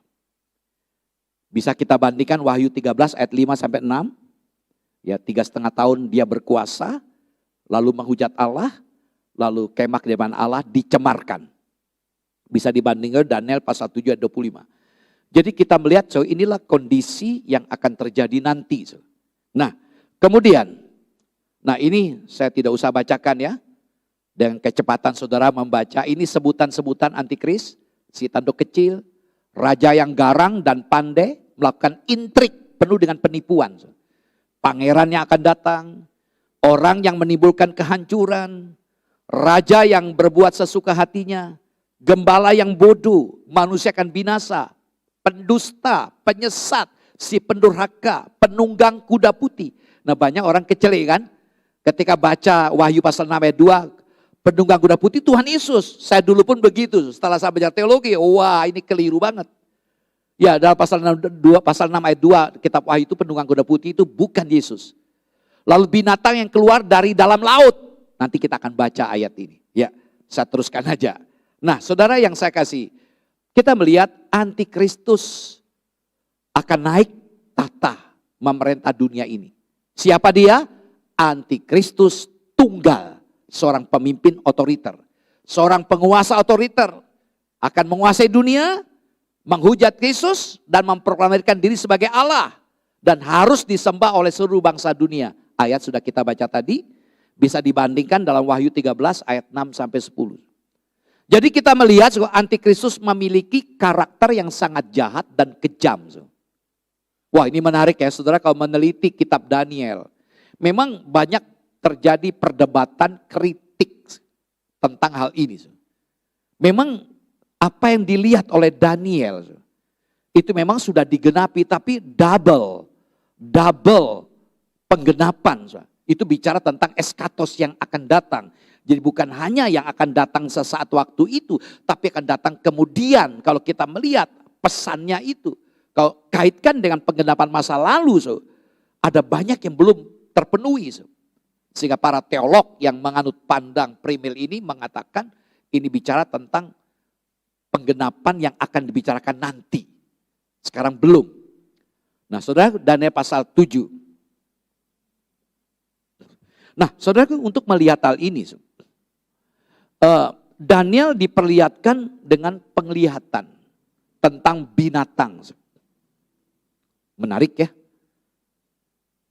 Bisa kita bandingkan Wahyu 13 ayat 5 sampai 6. Ya 3,5 tahun dia berkuasa, lalu menghujat Allah, lalu kemah di depan Allah dicemarkan. Bisa dibandingkan Daniel pasal 7 ayat 25. Jadi kita melihat inilah kondisi yang akan terjadi nanti. Nah kemudian, nah ini saya tidak usah bacakan ya. Dengan kecepatan saudara membaca, ini sebutan-sebutan antikris, si tanduk kecil, raja yang garang dan pandai, melakukan intrik penuh dengan penipuan. Pangerannya akan datang, orang yang menimbulkan kehancuran, raja yang berbuat sesuka hatinya, gembala yang bodoh, manusia akan binasa, pendusta, penyesat, si pendurhaka, penunggang kuda putih. Nah banyak orang kecele kan, ketika baca Wahyu pasal 6 ayat 2, penunggang kuda putih Tuhan Yesus. Saya dulu pun begitu, setelah saya belajar teologi, wah ini keliru banget. Ya dalam pasal 6 ayat 2 kitab Wahyu itu penunggang kuda putih itu bukan Yesus. Lalu binatang yang keluar dari dalam laut. Nanti kita akan baca ayat ini. Ya saya teruskan aja. Nah saudara yang saya kasih. Kita melihat antikristus akan naik tahta memerintah dunia ini. Siapa dia? Antikristus tunggal. Seorang pemimpin otoriter. Seorang penguasa otoriter. Akan menguasai dunia. Menghujat Yesus dan memproklamirkan diri sebagai Allah. Dan harus disembah oleh seluruh bangsa dunia. Ayat sudah kita baca tadi. Bisa dibandingkan dalam Wahyu 13 ayat 6 sampai 10. Jadi kita melihat antikristus memiliki karakter yang sangat jahat dan kejam. Wah ini menarik ya saudara kalau meneliti kitab Daniel. Memang banyak terjadi perdebatan kritik tentang hal ini. Memang apa yang dilihat oleh Daniel itu memang sudah digenapi tapi double penggenapan. Itu bicara tentang eskatos yang akan datang. Jadi bukan hanya yang akan datang sesaat waktu itu, tapi akan datang kemudian kalau kita melihat pesannya itu. Kalau kaitkan dengan penggenapan masa lalu, ada banyak yang belum terpenuhi. Sehingga para teolog yang menganut pandang premil ini mengatakan ini bicara tentang penggenapan yang akan dibicarakan nanti. Sekarang belum. Nah, saudara, Daniel pasal 7. Nah, saudara, untuk melihat hal ini, Daniel diperlihatkan dengan penglihatan tentang binatang. Menarik ya.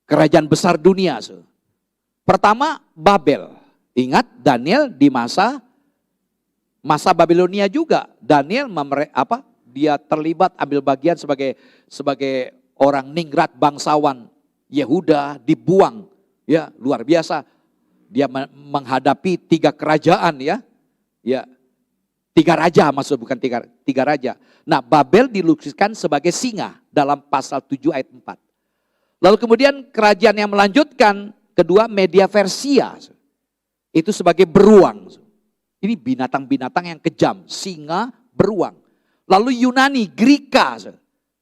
Kerajaan besar dunia. Pertama, Babel. Ingat, Daniel di masa Babilonia juga. Daniel dia terlibat ambil bagian sebagai orang ningrat bangsawan Yehuda, dibuang. Ya, luar biasa. Dia menghadapi 3 kerajaan ya. Ya. 3 raja bukan tiga raja. Nah, Babel dilukiskan sebagai singa dalam pasal 7 ayat 4. Lalu kemudian kerajaan yang melanjutkan kedua Media Persia. Itu sebagai beruang. Ini binatang-binatang yang kejam, singa, beruang. Lalu Yunani, Greka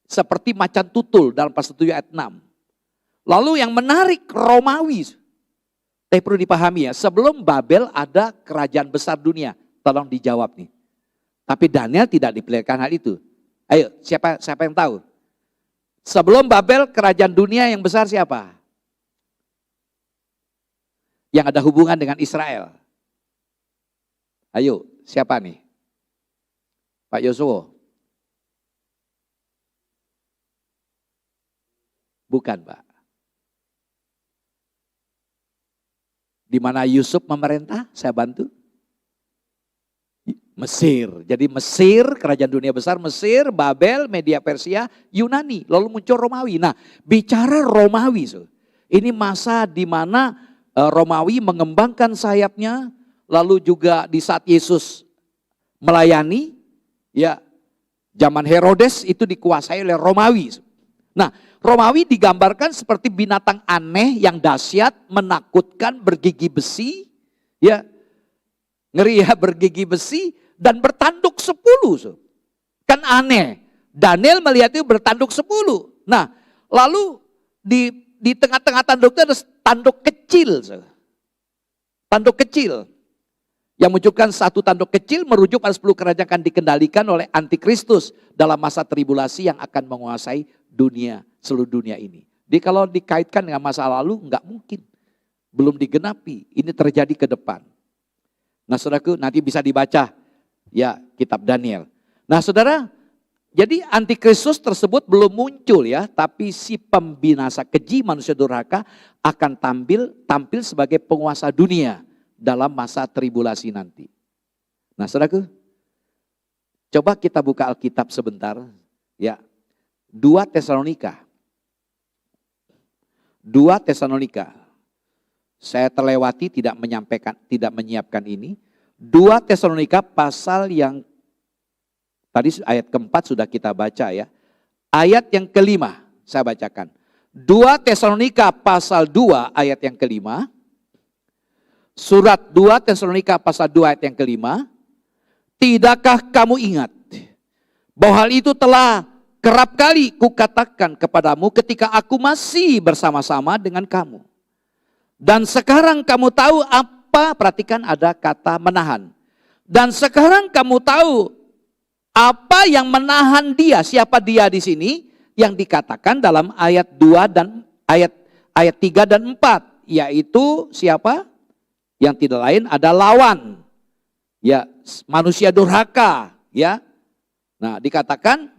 seperti macan tutul dalam pasal 7 ayat 6. Lalu yang menarik Romawi. Tapi perlu dipahami ya, sebelum Babel ada kerajaan besar dunia. Tolong dijawab nih. Tapi Daniel tidak diperlihatkan hal itu. Ayo, siapa yang tahu? Sebelum Babel, kerajaan dunia yang besar siapa? Yang ada hubungan dengan Israel. Ayo, siapa nih? Pak Yosua? Bukan, Pak. Di mana Yusuf memerintah, saya bantu. Mesir. Jadi Mesir, kerajaan dunia besar, Mesir, Babel, Media Persia, Yunani. Lalu muncul Romawi. Nah, bicara Romawi, ini masa di mana Romawi mengembangkan sayapnya, lalu juga di saat Yesus melayani, ya, zaman Herodes itu dikuasai oleh Romawi. Nah, Romawi digambarkan seperti binatang aneh yang dahsyat, menakutkan, bergigi besi, ya, ngeri ya, bergigi besi dan bertanduk 10. Kan aneh. Daniel melihat itu bertanduk 10. Nah, lalu di tengah-tengah tanduk itu ada tanduk kecil. Tanduk kecil. Yang menunjukkan satu tanduk kecil merujuk pada 10 kerajaan akan dikendalikan oleh antikristus dalam masa tribulasi yang akan menguasai dunia, seluruh dunia ini. Jadi kalau dikaitkan dengan masa lalu, enggak mungkin. Belum digenapi, ini terjadi ke depan. Nah, saudaraku, nanti bisa dibaca ya kitab Daniel. Nah, saudara, jadi antikristus tersebut belum muncul ya, tapi si pembinasa keji manusia durhaka akan tampil sebagai penguasa dunia dalam masa tribulasi nanti. Nah, saudaraku, coba kita buka Alkitab sebentar ya. 2 Tesalonika. 2 Tesalonika. Saya terlewati tidak menyiapkan ini. 2 Tesalonika pasal yang tadi ayat keempat sudah kita baca ya. Ayat yang kelima saya bacakan. 2 Tesalonika pasal 2 ayat yang kelima. Surat 2 Tesalonika pasal 2 ayat yang kelima. Tidakkah kamu ingat bahwa hal itu telah kerap kali kukatakan kepadamu ketika aku masih bersama-sama dengan kamu. Dan sekarang kamu tahu apa, perhatikan ada kata menahan. Dan sekarang kamu tahu apa yang menahan dia, siapa dia di sini yang dikatakan dalam ayat 2 dan ayat 3 dan 4, yaitu siapa? Yang tidak lain ada lawan. Ya, manusia durhaka, ya. Nah, dikatakan,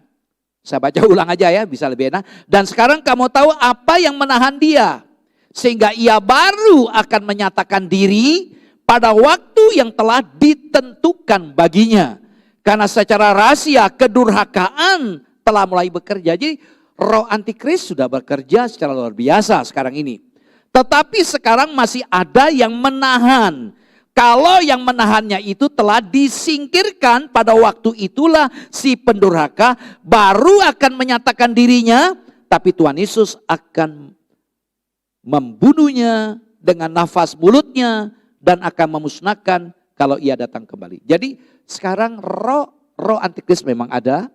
saya baca ulang aja ya, bisa lebih enak. Dan sekarang kamu tahu apa yang menahan dia, sehingga ia baru akan menyatakan diri pada waktu yang telah ditentukan baginya. Karena secara rahasia kedurhakaan telah mulai bekerja. Jadi roh antikris sudah bekerja secara luar biasa sekarang ini. Tetapi sekarang masih ada yang menahan. Kalau yang menahannya itu telah disingkirkan, pada waktu itulah si pendurhaka baru akan menyatakan dirinya. Tapi Tuhan Yesus akan membunuhnya dengan nafas mulutnya dan akan memusnahkan kalau ia datang kembali. Jadi sekarang roh antikris memang ada,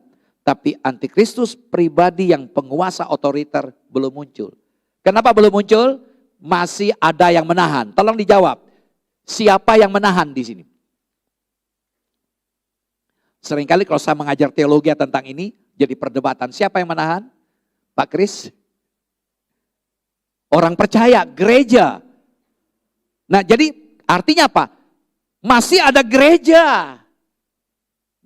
Tapi antikristus pribadi yang penguasa otoriter belum muncul. Kenapa belum muncul? Masih ada yang menahan. Tolong dijawab. Siapa yang menahan di sini? Seringkali kalau saya mengajar teologi tentang ini, jadi perdebatan. Siapa yang menahan? Pak Kris? Orang percaya, gereja. Nah jadi artinya apa? Masih ada gereja.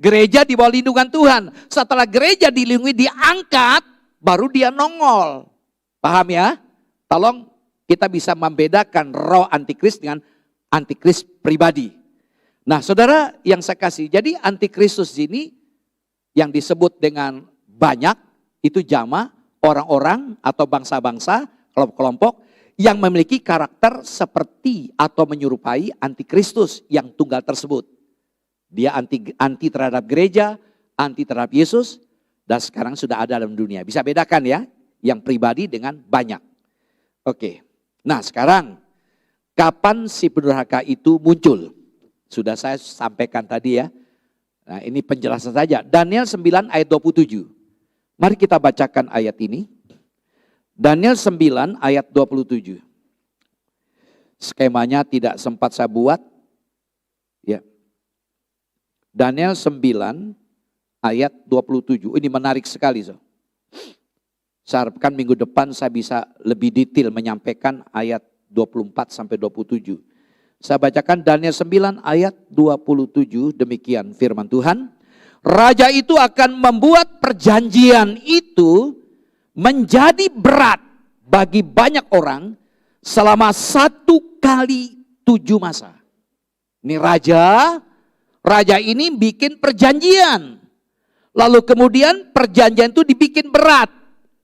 Gereja di bawah lindungan Tuhan. Setelah gereja dilindungi, diangkat, baru dia nongol. Paham ya? Tolong kita bisa membedakan roh antikris dengan antikris pribadi. Nah saudara yang saya kasih, jadi antikristus ini yang disebut dengan banyak, itu jama orang-orang atau bangsa-bangsa, kelompok-kelompok yang memiliki karakter seperti atau menyerupai antikristus yang tunggal tersebut. Dia anti terhadap gereja, anti terhadap Yesus, dan sekarang sudah ada dalam dunia. Bisa bedakan ya, yang pribadi dengan banyak. Oke, nah sekarang kapan si pendurhaka itu muncul? Sudah saya sampaikan tadi ya. Nah ini penjelasan saja. Daniel 9 ayat 27. Mari kita bacakan ayat ini. Daniel 9 ayat 27. Skemanya tidak sempat saya buat. Ya. Daniel 9 ayat 27. Ini menarik sekali. So. Saya harapkan minggu depan saya bisa lebih detail menyampaikan ayat 24 sampai 27. Saya bacakan Daniel 9 ayat 27. Demikian firman Tuhan. Raja itu akan membuat perjanjian itu menjadi berat bagi banyak orang selama 1 kali 7 masa. Ini raja ini bikin perjanjian. Lalu kemudian perjanjian itu dibikin berat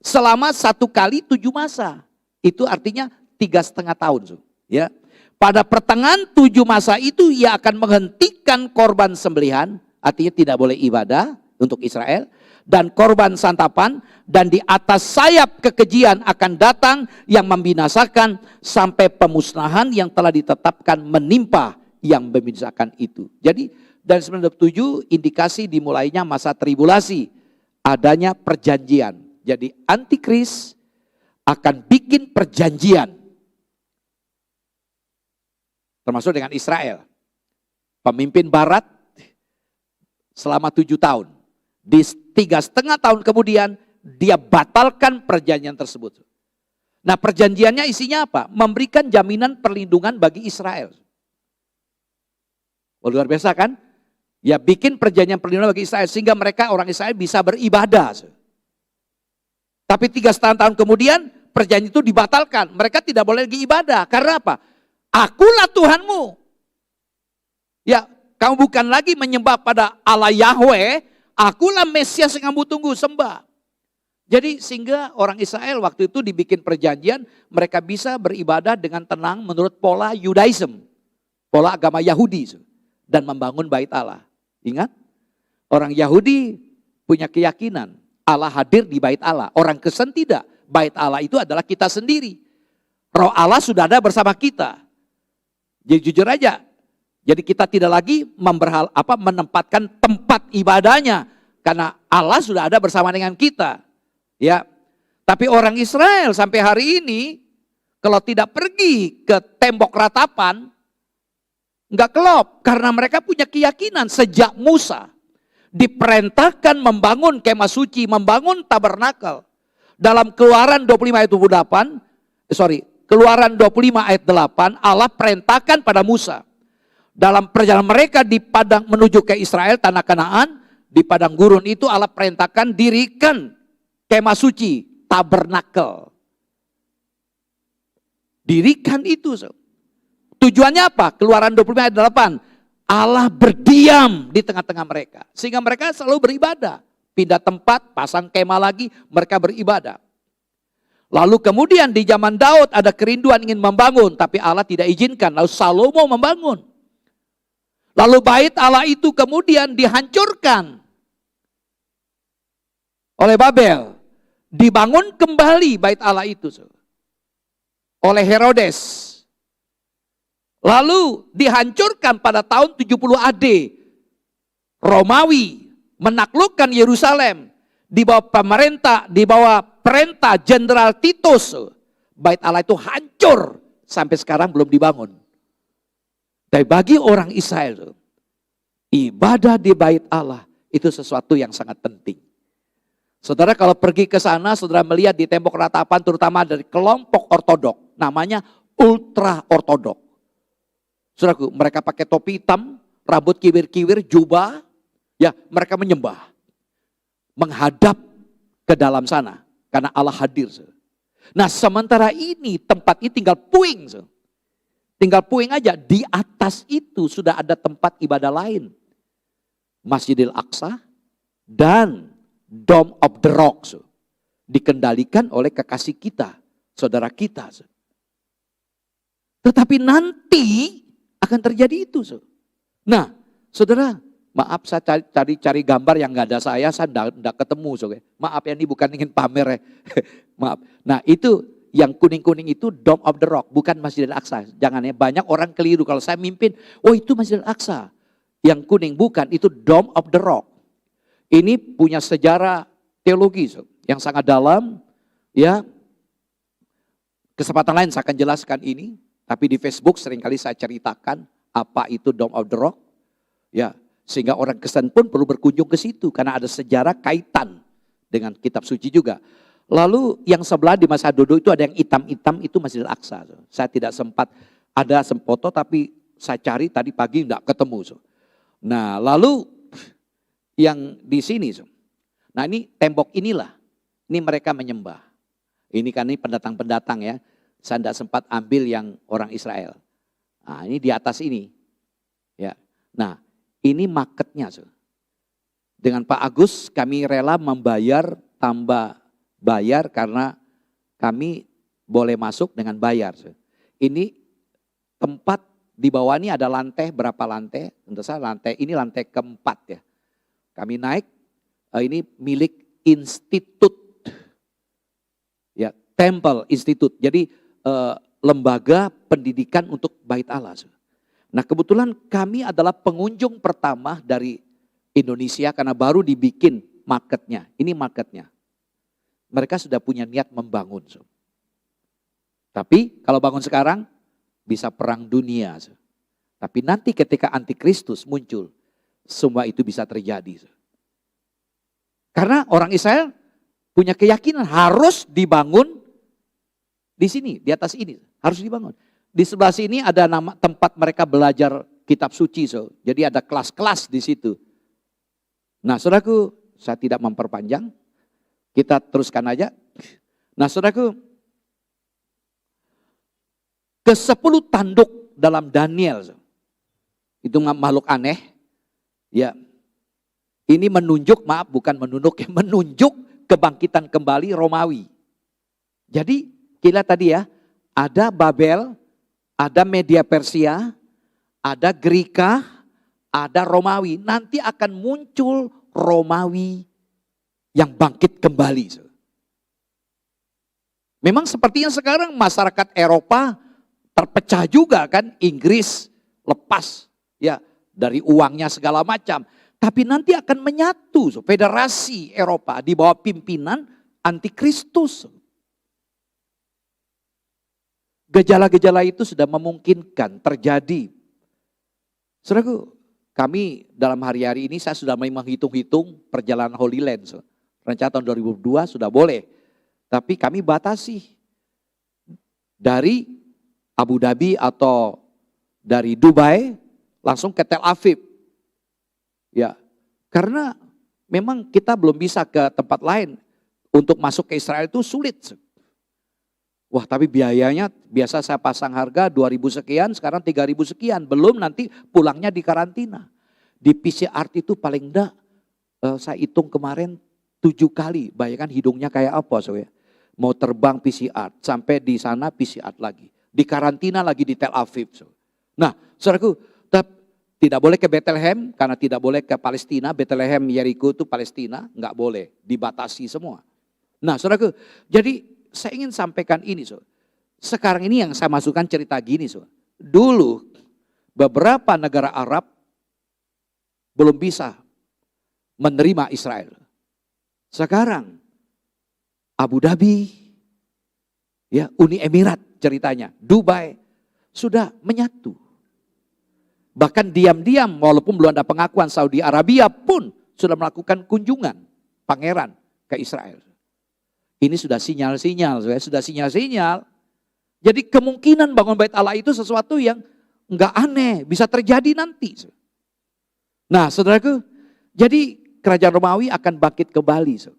selama 1 kali 7 masa. Itu artinya 3,5 tahun. Ya. Pada pertengahan 7 masa itu ia akan menghentikan korban sembelihan. Artinya tidak boleh ibadah untuk Israel. Dan korban santapan. Dan di atas sayap kekejian akan datang yang membinasakan sampai pemusnahan yang telah ditetapkan menimpa yang membinasakan itu. Jadi dari 97 indikasi dimulainya masa tribulasi. Adanya perjanjian. Jadi antikris akan bikin perjanjian. Termasuk dengan Israel. Pemimpin barat selama 7 tahun. Di 3,5 tahun kemudian dia batalkan perjanjian tersebut. Nah perjanjiannya isinya apa? Memberikan jaminan perlindungan bagi Israel. Oh, luar biasa kan? Ya bikin perjanjian perlindungan bagi Israel sehingga mereka orang Israel bisa beribadah. Tapi 3,5 tahun kemudian perjanjian itu dibatalkan. Mereka tidak boleh lagi ibadah. Karena apa? Akulah Tuhanmu. Ya, kamu bukan lagi menyembah pada Allah Yahweh. Akulah Mesias yang kamu tunggu sembah. Jadi sehingga orang Israel waktu itu dibikin perjanjian. Mereka bisa beribadah dengan tenang menurut pola Yudaism. Pola agama Yahudi. Dan membangun bait Allah. Ingat? Orang Yahudi punya keyakinan. Allah hadir di bait Allah. Orang Kristen tidak. Bait Allah itu adalah kita sendiri. Roh Allah sudah ada bersama kita. Jadi jujur aja. Jadi kita tidak lagi menempatkan tempat ibadahnya. Karena Allah sudah ada bersama dengan kita. Ya. Tapi orang Israel sampai hari ini. Kalau tidak pergi ke tembok ratapan. Enggak kelop. Karena mereka punya keyakinan sejak Musa. Diperintahkan membangun kemah suci. Membangun tabernakel. Dalam Keluaran 25 ayat 28. Keluaran 25 ayat 8. Allah perintahkan pada Musa. Dalam perjalanan mereka di padang menuju ke Israel, tanah Kanaan, di padang gurun itu Allah perintahkan dirikan kemah suci, tabernakel. Dirikan itu. Tujuannya apa? Keluaran 25 ayat 8. Allah berdiam di tengah-tengah mereka. Sehingga mereka selalu beribadah. Pindah tempat, pasang kemah lagi, mereka beribadah. Lalu kemudian di zaman Daud ada kerinduan ingin membangun. Tapi Allah tidak izinkan. Lalu Salomo membangun. Lalu bait Allah itu kemudian dihancurkan oleh Babel. Dibangun kembali bait Allah itu oleh Herodes. Lalu dihancurkan pada tahun 70 AD. Romawi menaklukkan Yerusalem. di bawah pemerintah, di bawah perintah Jenderal Titus, bait Allah itu hancur sampai sekarang belum dibangun. Tapi bagi orang Israel, ibadah di bait Allah itu sesuatu yang sangat penting. Saudara kalau pergi ke sana, saudara melihat di tembok ratapan terutama dari kelompok ortodok, namanya ultra ortodok. Saudaraku, mereka pakai topi hitam, rambut kiwir-kiwir, jubah, ya mereka menyembah. Menghadap ke dalam sana, karena Allah hadir. Nah sementara ini tempat ini tinggal puing. Tinggal puing aja, di atas itu sudah ada tempat ibadah lain. Masjidil Aqsa dan Dome of the Rock. Dikendalikan oleh kekasih kita, saudara kita. Tetapi nanti akan terjadi itu. Nah, saudara, maaf saya cari gambar yang nggak ada saya enggak ketemu. Maaf ya, ini bukan ingin pamer ya. Maaf. Nah itu yang kuning-kuning itu Dome of the Rock, bukan Masjidil Aqsa. Jangan ya, banyak orang keliru kalau saya mimpin, oh itu Masjidil Aqsa. Yang kuning bukan, itu Dome of the Rock. Ini punya sejarah teologi yang sangat dalam. Ya, kesempatan lain saya akan jelaskan ini. Tapi di Facebook seringkali saya ceritakan apa itu Dome of the Rock. Ya, sehingga orang Kristen pun perlu berkunjung ke situ karena ada sejarah kaitan dengan kitab suci juga. Lalu yang sebelah di masa Dodo itu ada yang hitam-hitam, itu Masjidil Aqsa. Saya tidak sempat ada foto tapi saya cari tadi pagi enggak ketemu. Nah, lalu yang di sini. Nah, ini tembok inilah. Ini mereka menyembah. Ini kan ini pendatang-pendatang ya. Saya tidak sempat ambil yang orang Israel. Nah, ini di atas ini. Ya. Nah, ini marketnya. Dengan Pak Agus kami rela membayar tambah bayar karena kami boleh masuk dengan bayar. Ini tempat di bawah ini ada lantai, berapa lantai? Tentu saja lantai, ini lantai keempat ya. Kami naik, ini milik institut. Ya, Temple Institute. Jadi lembaga pendidikan untuk bait Allah. Nah kebetulan kami adalah pengunjung pertama dari Indonesia karena baru dibikin marketnya. Ini marketnya. Mereka sudah punya niat membangun. Tapi kalau bangun sekarang bisa perang dunia. Tapi nanti ketika antikristus muncul, semua itu bisa terjadi. Karena orang Israel punya keyakinan harus dibangun di sini, di atas ini. Harus dibangun. Di sebelah sini ada nama tempat mereka belajar kitab suci. Jadi ada kelas-kelas di situ. Nah saudaraku, saya tidak memperpanjang. Kita teruskan aja. Nah saudaraku, ke-10 tanduk dalam Daniel. Itu makhluk aneh. Ya, ini menunjuk, maaf bukan menunduk, menunjuk kebangkitan kembali Romawi. Jadi kita tadi ya, ada Babel, ada Media Persia, ada Greka, ada Romawi. Nanti akan muncul Romawi yang bangkit kembali. Memang sepertinya sekarang masyarakat Eropa terpecah juga kan, Inggris lepas ya dari uangnya segala macam. Tapi nanti akan menyatu federasi Eropa di bawah pimpinan antikristus. Gejala-gejala itu sudah memungkinkan terjadi. Saudaraku, kami dalam hari-hari ini saya sudah menghitung-hitung perjalanan Holy Land. Rencana tahun 2002 sudah boleh. Tapi kami batasi. Dari Abu Dhabi atau dari Dubai langsung ke Tel Aviv. Ya, karena memang kita belum bisa ke tempat lain. Untuk masuk ke Israel itu sulit. Wah tapi biayanya biasa saya pasang harga 2.000 sekian, sekarang 3.000 sekian. Belum nanti pulangnya di karantina. Di PCR itu paling enggak, saya hitung kemarin 7 kali. Bayangkan hidungnya kayak apa ya. Mau terbang PCR, sampai di sana PCR lagi. Di karantina lagi di Tel Aviv. Nah saudaraku, tidak boleh ke Bethlehem karena tidak boleh ke Palestina. Bethlehem, Yeriko itu Palestina, enggak boleh, dibatasi semua. Nah saudaraku, jadi saya ingin sampaikan ini. Sekarang ini yang saya masukkan cerita gini. Dulu beberapa negara Arab belum bisa menerima Israel. Sekarang Abu Dhabi, ya Uni Emirat ceritanya, Dubai sudah menyatu. Bahkan diam-diam walaupun belum ada pengakuan, Saudi Arabia pun sudah melakukan kunjungan pangeran ke Israel. Ini sudah sinyal-sinyal, sudah sinyal-sinyal. Jadi kemungkinan bangun bait Allah itu sesuatu yang enggak aneh, bisa terjadi nanti. Nah, saudaraku, jadi kerajaan Romawi akan bangkit kembali.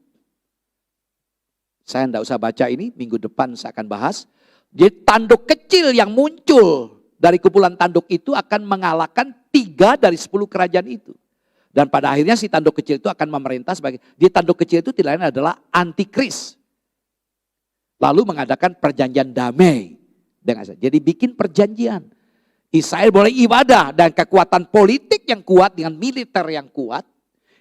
Saya tidak usah baca ini, minggu depan saya akan bahas. Jadi tanduk kecil yang muncul dari kumpulan tanduk itu akan mengalahkan 3 dari 10 kerajaan itu. Dan pada akhirnya si tanduk kecil itu akan memerintah sebagai, di tanduk kecil itu tidak lain adalah antikris. Lalu mengadakan perjanjian damai. Jadi bikin perjanjian. Israel boleh ibadah dan kekuatan politik yang kuat dengan militer yang kuat.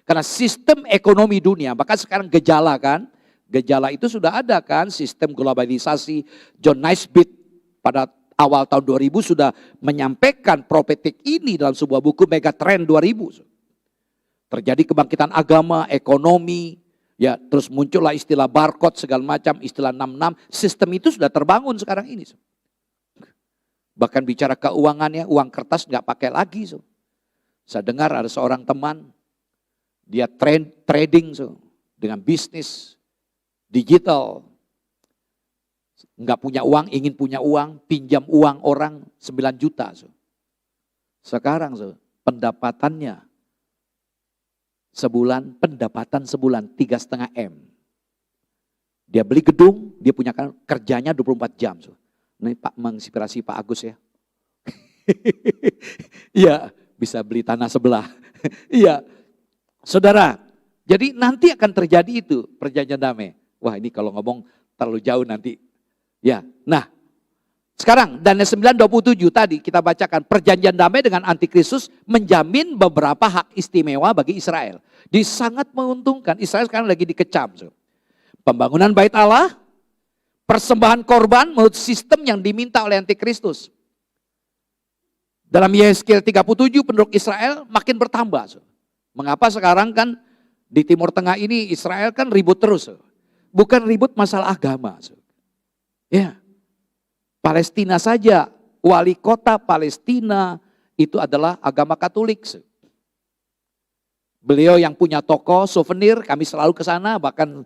Karena sistem ekonomi dunia, bahkan sekarang gejala kan, gejala itu sudah ada kan, sistem globalisasi. John Naisbitt pada awal tahun 2000 sudah menyampaikan profetik ini dalam sebuah buku Megatrend 2000. Terjadi kebangkitan agama, ekonomi, ya terus muncullah istilah barcode segala macam, istilah 66. Sistem itu sudah terbangun sekarang ini. Bahkan bicara keuangannya, uang kertas nggak pakai lagi. Saya dengar ada seorang teman, dia trading dengan bisnis digital, nggak punya uang, ingin punya uang, pinjam uang orang 9 juta. Sekarang pendapatannya pendapatan sebulan 3,5 M. Dia beli gedung, dia punya kerjanya 24 jam. Ini Pak menginspirasi Pak Agus ya. Iya, bisa beli tanah sebelah. Iya, saudara. Jadi nanti akan terjadi itu perjanjian damai. Wah ini kalau ngomong terlalu jauh nanti. Ya, nah sekarang Daniel 9:27 tadi kita bacakan perjanjian damai dengan antikristus menjamin beberapa hak istimewa bagi Israel. Di sangat menguntungkan, Israel sekarang lagi dikecam. Pembangunan bait Allah, persembahan korban menurut sistem yang diminta oleh antikristus. Dalam Yehezkiel 37 penduduk Israel makin bertambah. Mengapa sekarang kan di Timur Tengah ini Israel kan ribut terus. Bukan ribut masalah agama. Ya, Palestina saja, wali kota Palestina itu adalah agama Katolik. Beliau yang punya toko souvenir, kami selalu ke sana, bahkan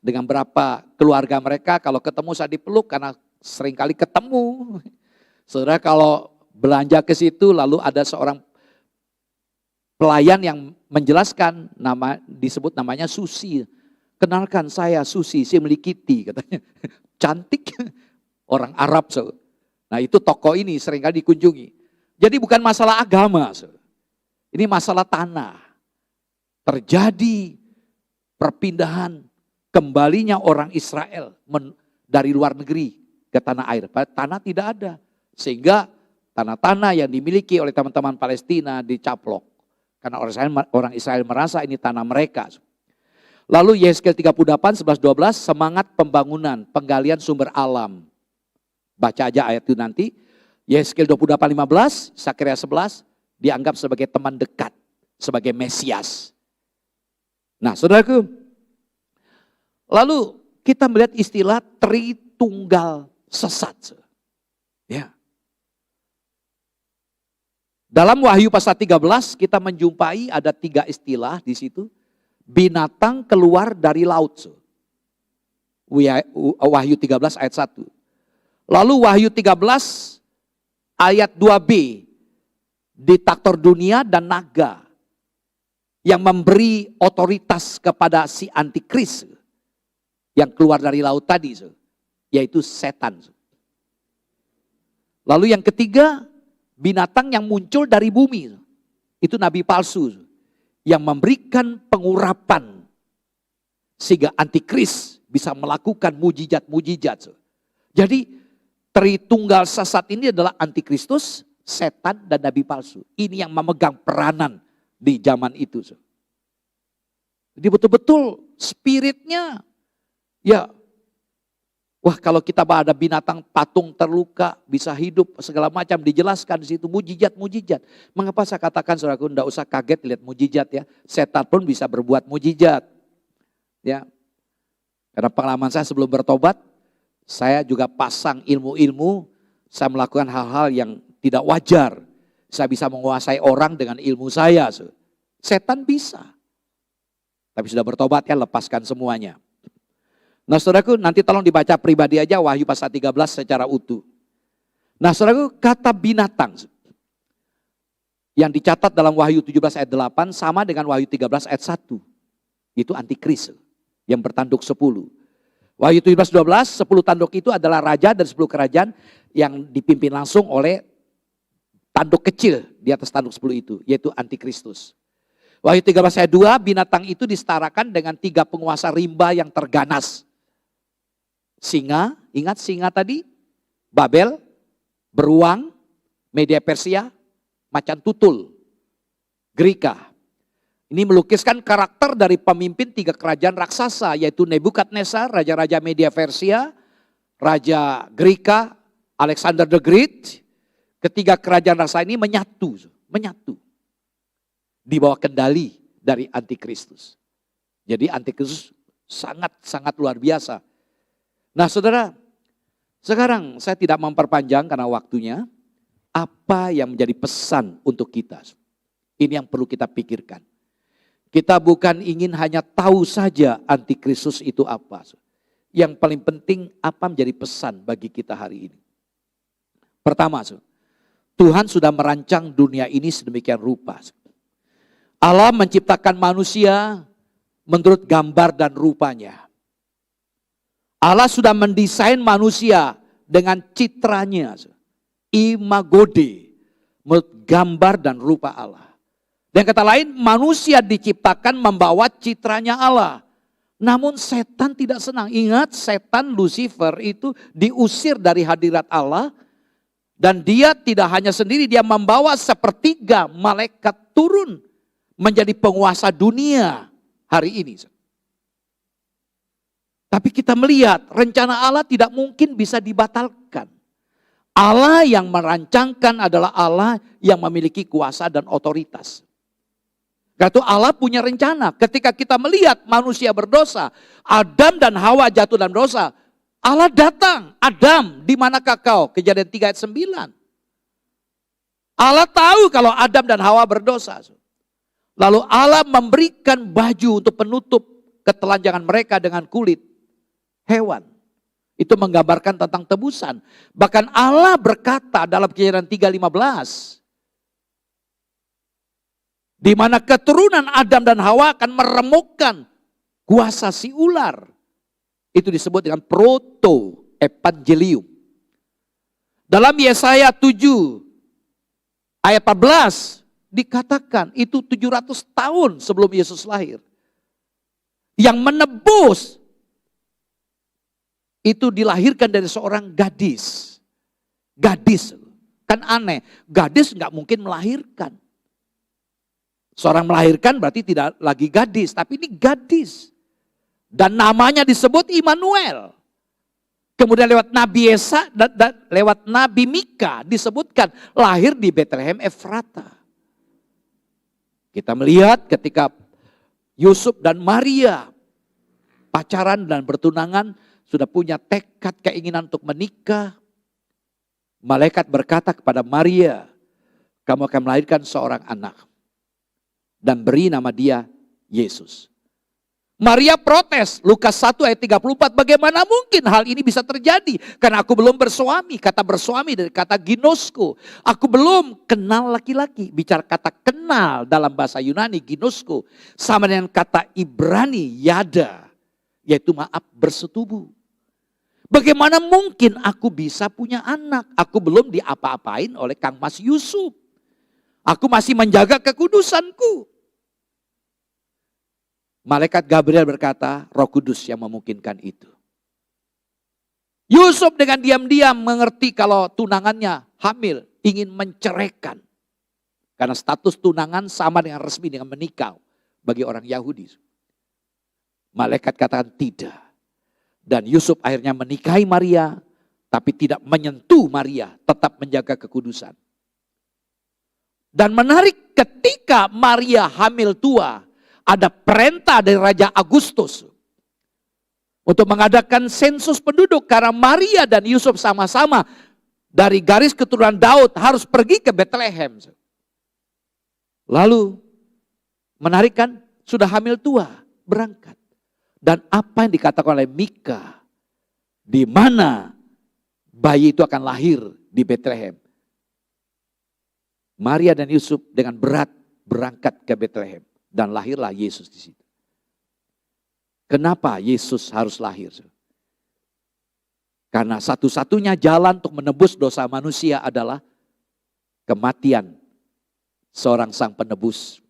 dengan berapa keluarga mereka, kalau ketemu saya dipeluk karena seringkali ketemu. Saudara kalau belanja ke situ, lalu ada seorang pelayan yang menjelaskan, disebut namanya Susi. Kenalkan saya Susi, si Melikiti katanya. Cantik, orang Arab. Nah itu toko ini seringkali dikunjungi. Jadi bukan masalah agama. Ini masalah tanah. Terjadi perpindahan kembalinya orang Israel dari luar negeri ke tanah air. Tanah tidak ada. Sehingga tanah-tanah yang dimiliki oleh teman-teman Palestina dicaplok. Karena orang Israel merasa ini tanah mereka. Lalu Yehezkiel 38, 11, 12, semangat pembangunan, penggalian sumber alam. Baca aja ayat itu nanti. Yehezkiel 28, 15, Sakeria 11, dianggap sebagai teman dekat, sebagai Mesias. Nah saudaraku, lalu kita melihat istilah Tritunggal sesat. Ya. Dalam Wahyu pasal 13 kita menjumpai ada 3 istilah di situ. Binatang keluar dari laut. Wahyu 13 ayat 1. Lalu Wahyu 13 ayat 2b. Diktator dunia dan naga. Yang memberi otoritas kepada si antikris. Yang keluar dari laut tadi. Yaitu setan. Lalu yang ketiga, binatang yang muncul dari bumi. Itu nabi palsu. Yang memberikan pengurapan sehingga antikris bisa melakukan mujizat-mujizat. Jadi Tritunggal sesat ini adalah antikristus, setan dan nabi palsu. Ini yang memegang peranan di zaman itu. Jadi betul-betul spiritnya ya. Wah kalau kita ada binatang patung terluka, bisa hidup, segala macam dijelaskan di situ, mujizat-mujizat. Mengapa saya katakan saudaraku, tidak usah kaget lihat mujizat ya. Setan pun bisa berbuat mujizat. Ya, karena pengalaman saya sebelum bertobat, saya juga pasang ilmu-ilmu, saya melakukan hal-hal yang tidak wajar. Saya bisa menguasai orang dengan ilmu saya. Setan bisa. Tapi sudah bertobat ya, lepaskan semuanya. Nah saudaraku, nanti tolong dibaca pribadi aja Wahyu pasal 13 secara utuh. Nah saudaraku, kata binatang yang dicatat dalam Wahyu 17 ayat 8 sama dengan Wahyu 13 ayat 1. Itu antikris yang bertanduk 10. Wahyu 17, 12, 10 tanduk itu adalah raja dan 10 kerajaan yang dipimpin langsung oleh tanduk kecil di atas tanduk 10 itu, yaitu antikristus. Wahyu 13 ayat 2, binatang itu disetarakan dengan 3 penguasa rimba yang terganas. Singa, ingat singa tadi? Babel, beruang, Media Persia, macan tutul, Grika. Ini melukiskan karakter dari pemimpin 3 kerajaan raksasa, yaitu Nebukadnezar, raja-raja Media Persia, raja Grika, Alexander the Great. Ketiga kerajaan raksasa ini menyatu. Di bawah kendali dari antikristus. Jadi antikristus sangat-sangat luar biasa. Nah saudara, sekarang saya tidak memperpanjang karena waktunya. Apa yang menjadi pesan untuk kita? Ini yang perlu kita pikirkan. Kita bukan ingin hanya tahu saja antikristus itu apa. Yang paling penting apa menjadi pesan bagi kita hari ini. Pertama, Tuhan sudah merancang dunia ini sedemikian rupa. Allah menciptakan manusia menurut gambar dan rupanya. Allah sudah mendesain manusia dengan citranya. Imagode, menurut gambar dan rupa Allah. Dan kata lain, manusia diciptakan membawa citranya Allah. Namun setan tidak senang. Ingat, setan Lucifer itu diusir dari hadirat Allah. Dan dia tidak hanya sendiri, dia membawa sepertiga malaikat turun menjadi penguasa dunia hari ini. Tapi kita melihat rencana Allah tidak mungkin bisa dibatalkan. Allah yang merancangkan adalah Allah yang memiliki kuasa dan otoritas. Karena itu Allah punya rencana. Ketika kita melihat manusia berdosa, Adam dan Hawa jatuh dalam dosa, Allah datang. Adam, di manakah kau? Kejadian 3 ayat 9. Allah tahu kalau Adam dan Hawa berdosa. Lalu Allah memberikan baju untuk penutup ketelanjangan mereka dengan kulit hewan. Itu menggambarkan tentang tebusan. Bahkan Allah berkata dalam Kejadian 3:15. Di mana keturunan Adam dan Hawa akan meremukkan kuasa si ular. Itu disebut dengan proto-evangelium. Dalam Yesaya 7 ayat 14 dikatakan itu 700 tahun sebelum Yesus lahir. Yang menebus itu dilahirkan dari seorang gadis. Gadis, kan aneh. Gadis nggak mungkin melahirkan. Seorang melahirkan berarti tidak lagi gadis, tapi ini gadis. Dan namanya disebut Immanuel. Kemudian lewat Nabi Yesa dan lewat Nabi Mika disebutkan lahir di Bethlehem Efrata. Kita melihat ketika Yusuf dan Maria pacaran dan bertunangan, sudah punya tekad keinginan untuk menikah. Malaikat berkata kepada Maria, kamu akan melahirkan seorang anak. Dan beri nama dia Yesus. Maria protes, Lukas 1 ayat 34, bagaimana mungkin hal ini bisa terjadi? Karena aku belum bersuami, kata bersuami dari kata ginosko. Aku belum kenal laki-laki, bicara kata kenal dalam bahasa Yunani ginosko. Sama dengan kata Ibrani yada, yaitu maaf bersetubuh. Bagaimana mungkin aku bisa punya anak? Aku belum diapa-apain oleh Kang Mas Yusuf. Aku masih menjaga kekudusanku. Malaikat Gabriel berkata, Roh Kudus yang memungkinkan itu. Yusuf dengan diam-diam mengerti kalau tunangannya hamil, ingin menceraikan. Karena status tunangan sama dengan resmi dengan menikah bagi orang Yahudi. Malaikat katakan tidak. Dan Yusuf akhirnya menikahi Maria, tapi tidak menyentuh Maria, tetap menjaga kekudusan. Dan menarik ketika Maria hamil tua, ada perintah dari Raja Agustus Untuk mengadakan sensus penduduk. Karena Maria dan Yusuf sama-sama dari garis keturunan Daud harus pergi ke Bethlehem. Lalu menarik kan? Sudah hamil tua, berangkat. Dan apa yang dikatakan oleh Mika, di mana bayi itu akan lahir di Bethlehem. Maria dan Yusuf dengan berat berangkat ke Bethlehem. Dan lahirlah Yesus di situ. Kenapa Yesus harus lahir? Karena satu-satunya jalan untuk menebus dosa manusia adalah kematian seorang sang penebus.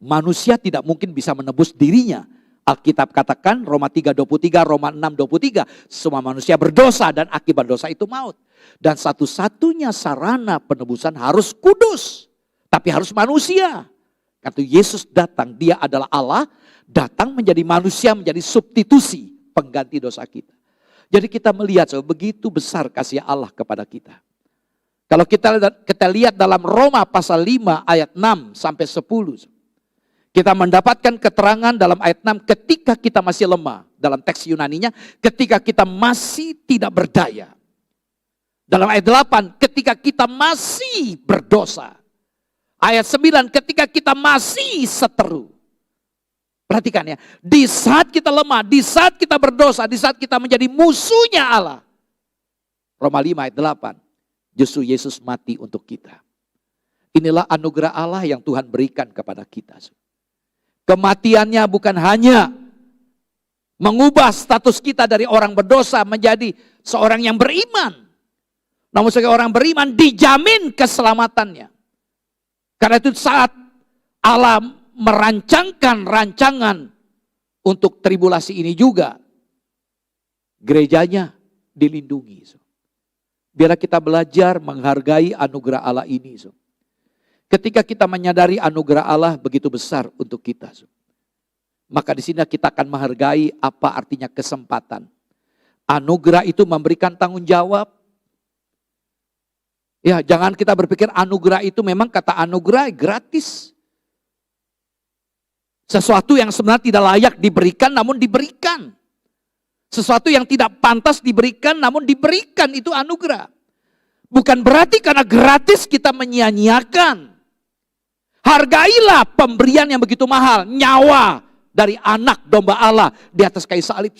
Manusia tidak mungkin bisa menebus dirinya. Alkitab katakan Roma 3:23, Roma 6:23, semua manusia berdosa dan akibat dosa itu maut. Dan satu-satunya sarana penebusan harus kudus, tapi harus manusia. Karena Yesus datang, dia adalah Allah, datang menjadi manusia, menjadi substitusi pengganti dosa kita. Jadi kita melihat begitu besar kasih Allah kepada kita. Kalau kita lihat dalam Roma pasal 5 ayat 6 sampai 10. Kita mendapatkan keterangan dalam ayat 6 ketika kita masih lemah. Dalam teks Yunaninya, ketika kita masih tidak berdaya. Dalam ayat 8, ketika kita masih berdosa. Ayat 9, ketika kita masih seteru. Perhatikan ya, di saat kita lemah, di saat kita berdosa, di saat kita menjadi musuhnya Allah. Roma 5 ayat 8, justru Yesus mati untuk kita. Inilah anugerah Allah yang Tuhan berikan kepada kita. Kematiannya bukan hanya mengubah status kita dari orang berdosa menjadi seorang yang beriman. Namun sebagai orang beriman dijamin keselamatannya. Karena itu saat Allah merancangkan rancangan untuk tribulasi ini juga, gerejanya dilindungi. Biarlah kita belajar menghargai anugerah Allah ini. Ketika kita menyadari anugerah Allah begitu besar untuk kita, maka di sini kita akan menghargai apa artinya kesempatan. Anugerah itu memberikan tanggung jawab. Ya, jangan kita berpikir anugerah itu memang kata anugerah gratis. Sesuatu yang sebenarnya tidak layak diberikan namun diberikan. Sesuatu yang tidak pantas diberikan namun diberikan, itu anugerah. Bukan berarti karena gratis kita menyia-nyiakan. Hargailah pemberian yang begitu mahal, nyawa dari anak domba Allah di atas kayu salib.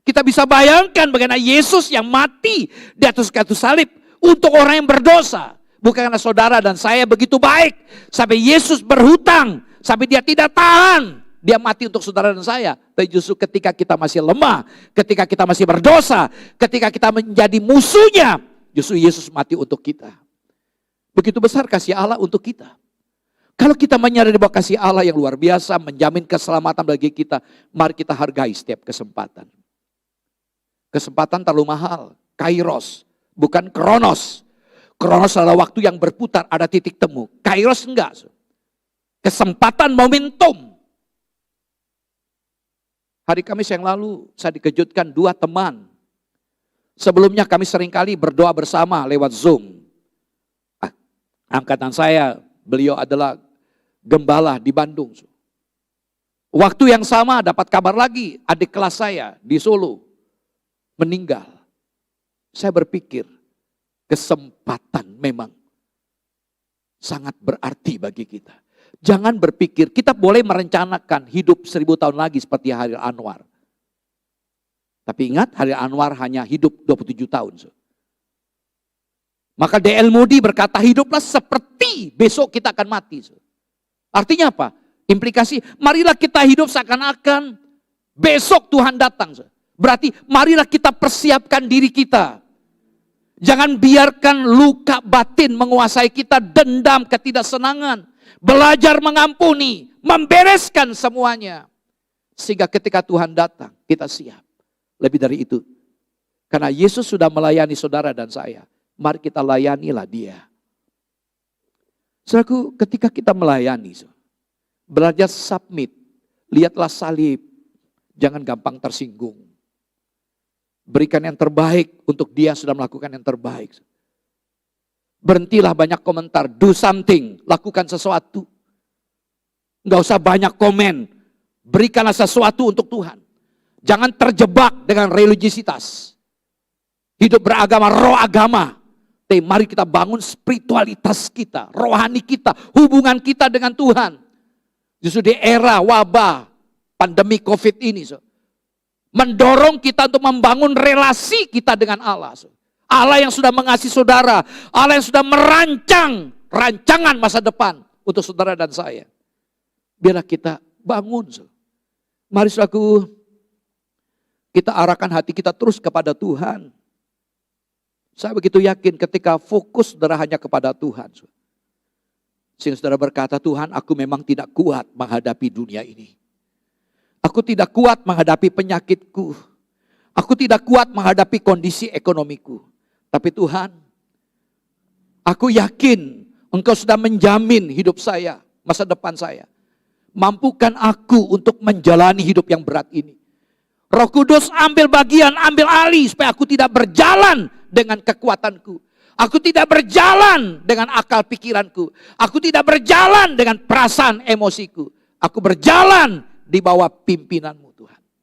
Kita bisa bayangkan bagaimana Yesus yang mati di atas kayu salib untuk orang yang berdosa. Bukan karena saudara dan saya begitu baik sampai Yesus berhutang, sampai dia tidak tahan, dia mati untuk saudara dan saya. Tapi justru ketika kita masih lemah, ketika kita masih berdosa, ketika kita menjadi musuhnya, justru Yesus mati untuk kita. Begitu besar kasih Allah untuk kita. Kalau kita menyadari bahwa kasih Allah yang luar biasa menjamin keselamatan bagi kita, mari kita hargai setiap kesempatan. Kesempatan terlalu mahal, kairos, bukan kronos. Kronos adalah waktu yang berputar, ada titik temu. Kairos enggak. Kesempatan, momentum. Hari Kamis yang lalu saya dikejutkan 2 teman. Sebelumnya kami seringkali berdoa bersama lewat Zoom. Angkatan saya, beliau adalah gembala di Bandung. Waktu yang sama dapat kabar lagi, adik kelas saya di Solo meninggal. Saya berpikir, kesempatan memang sangat berarti bagi kita. Jangan berpikir, kita boleh merencanakan hidup 1000 tahun lagi seperti Halil Anwar. Tapi ingat, Halil Anwar hanya hidup 27 tahun. Maka D.L. Moody berkata, hiduplah seperti besok kita akan mati. Artinya apa? Implikasi, marilah kita hidup seakan-akan besok Tuhan datang. Berarti marilah kita persiapkan diri kita. Jangan biarkan luka batin menguasai kita, dendam, ketidaksenangan. Belajar mengampuni, membereskan semuanya. Sehingga ketika Tuhan datang, kita siap. Lebih dari itu. Karena Yesus sudah melayani saudara dan saya. Mari kita layanilah dia. Saudaraku, ketika kita melayani, belajar submit, lihatlah salib, jangan gampang tersinggung. Berikan yang terbaik untuk dia sudah melakukan yang terbaik. Berhentilah banyak komentar, do something, lakukan sesuatu. Enggak usah banyak komen, berikanlah sesuatu untuk Tuhan. Jangan terjebak dengan religiositas. Hidup beragama, roh agama. Tapi mari kita bangun spiritualitas kita, rohani kita, hubungan kita dengan Tuhan. Justru di era wabah, pandemi COVID ini, mendorong kita untuk membangun relasi kita dengan Allah. Allah yang sudah mengasihi saudara, Allah yang sudah merancang rancangan masa depan untuk saudara dan saya. Biarlah kita bangun. Mari saudaraku, kita arahkan hati kita terus kepada Tuhan. Saya begitu yakin ketika fokus saudara hanya kepada Tuhan. Sehingga saudara berkata, Tuhan, aku memang tidak kuat menghadapi dunia ini. Aku tidak kuat menghadapi penyakitku. Aku tidak kuat menghadapi kondisi ekonomiku. Tapi Tuhan, aku yakin Engkau sudah menjamin hidup saya, masa depan saya. Mampukan aku untuk menjalani hidup yang berat ini. Roh Kudus ambil bagian, ambil alih supaya aku tidak berjalan dengan kekuatanku. Aku tidak berjalan dengan akal pikiranku. Aku tidak berjalan dengan perasaan emosiku. Aku berjalan di bawah pimpinanmu.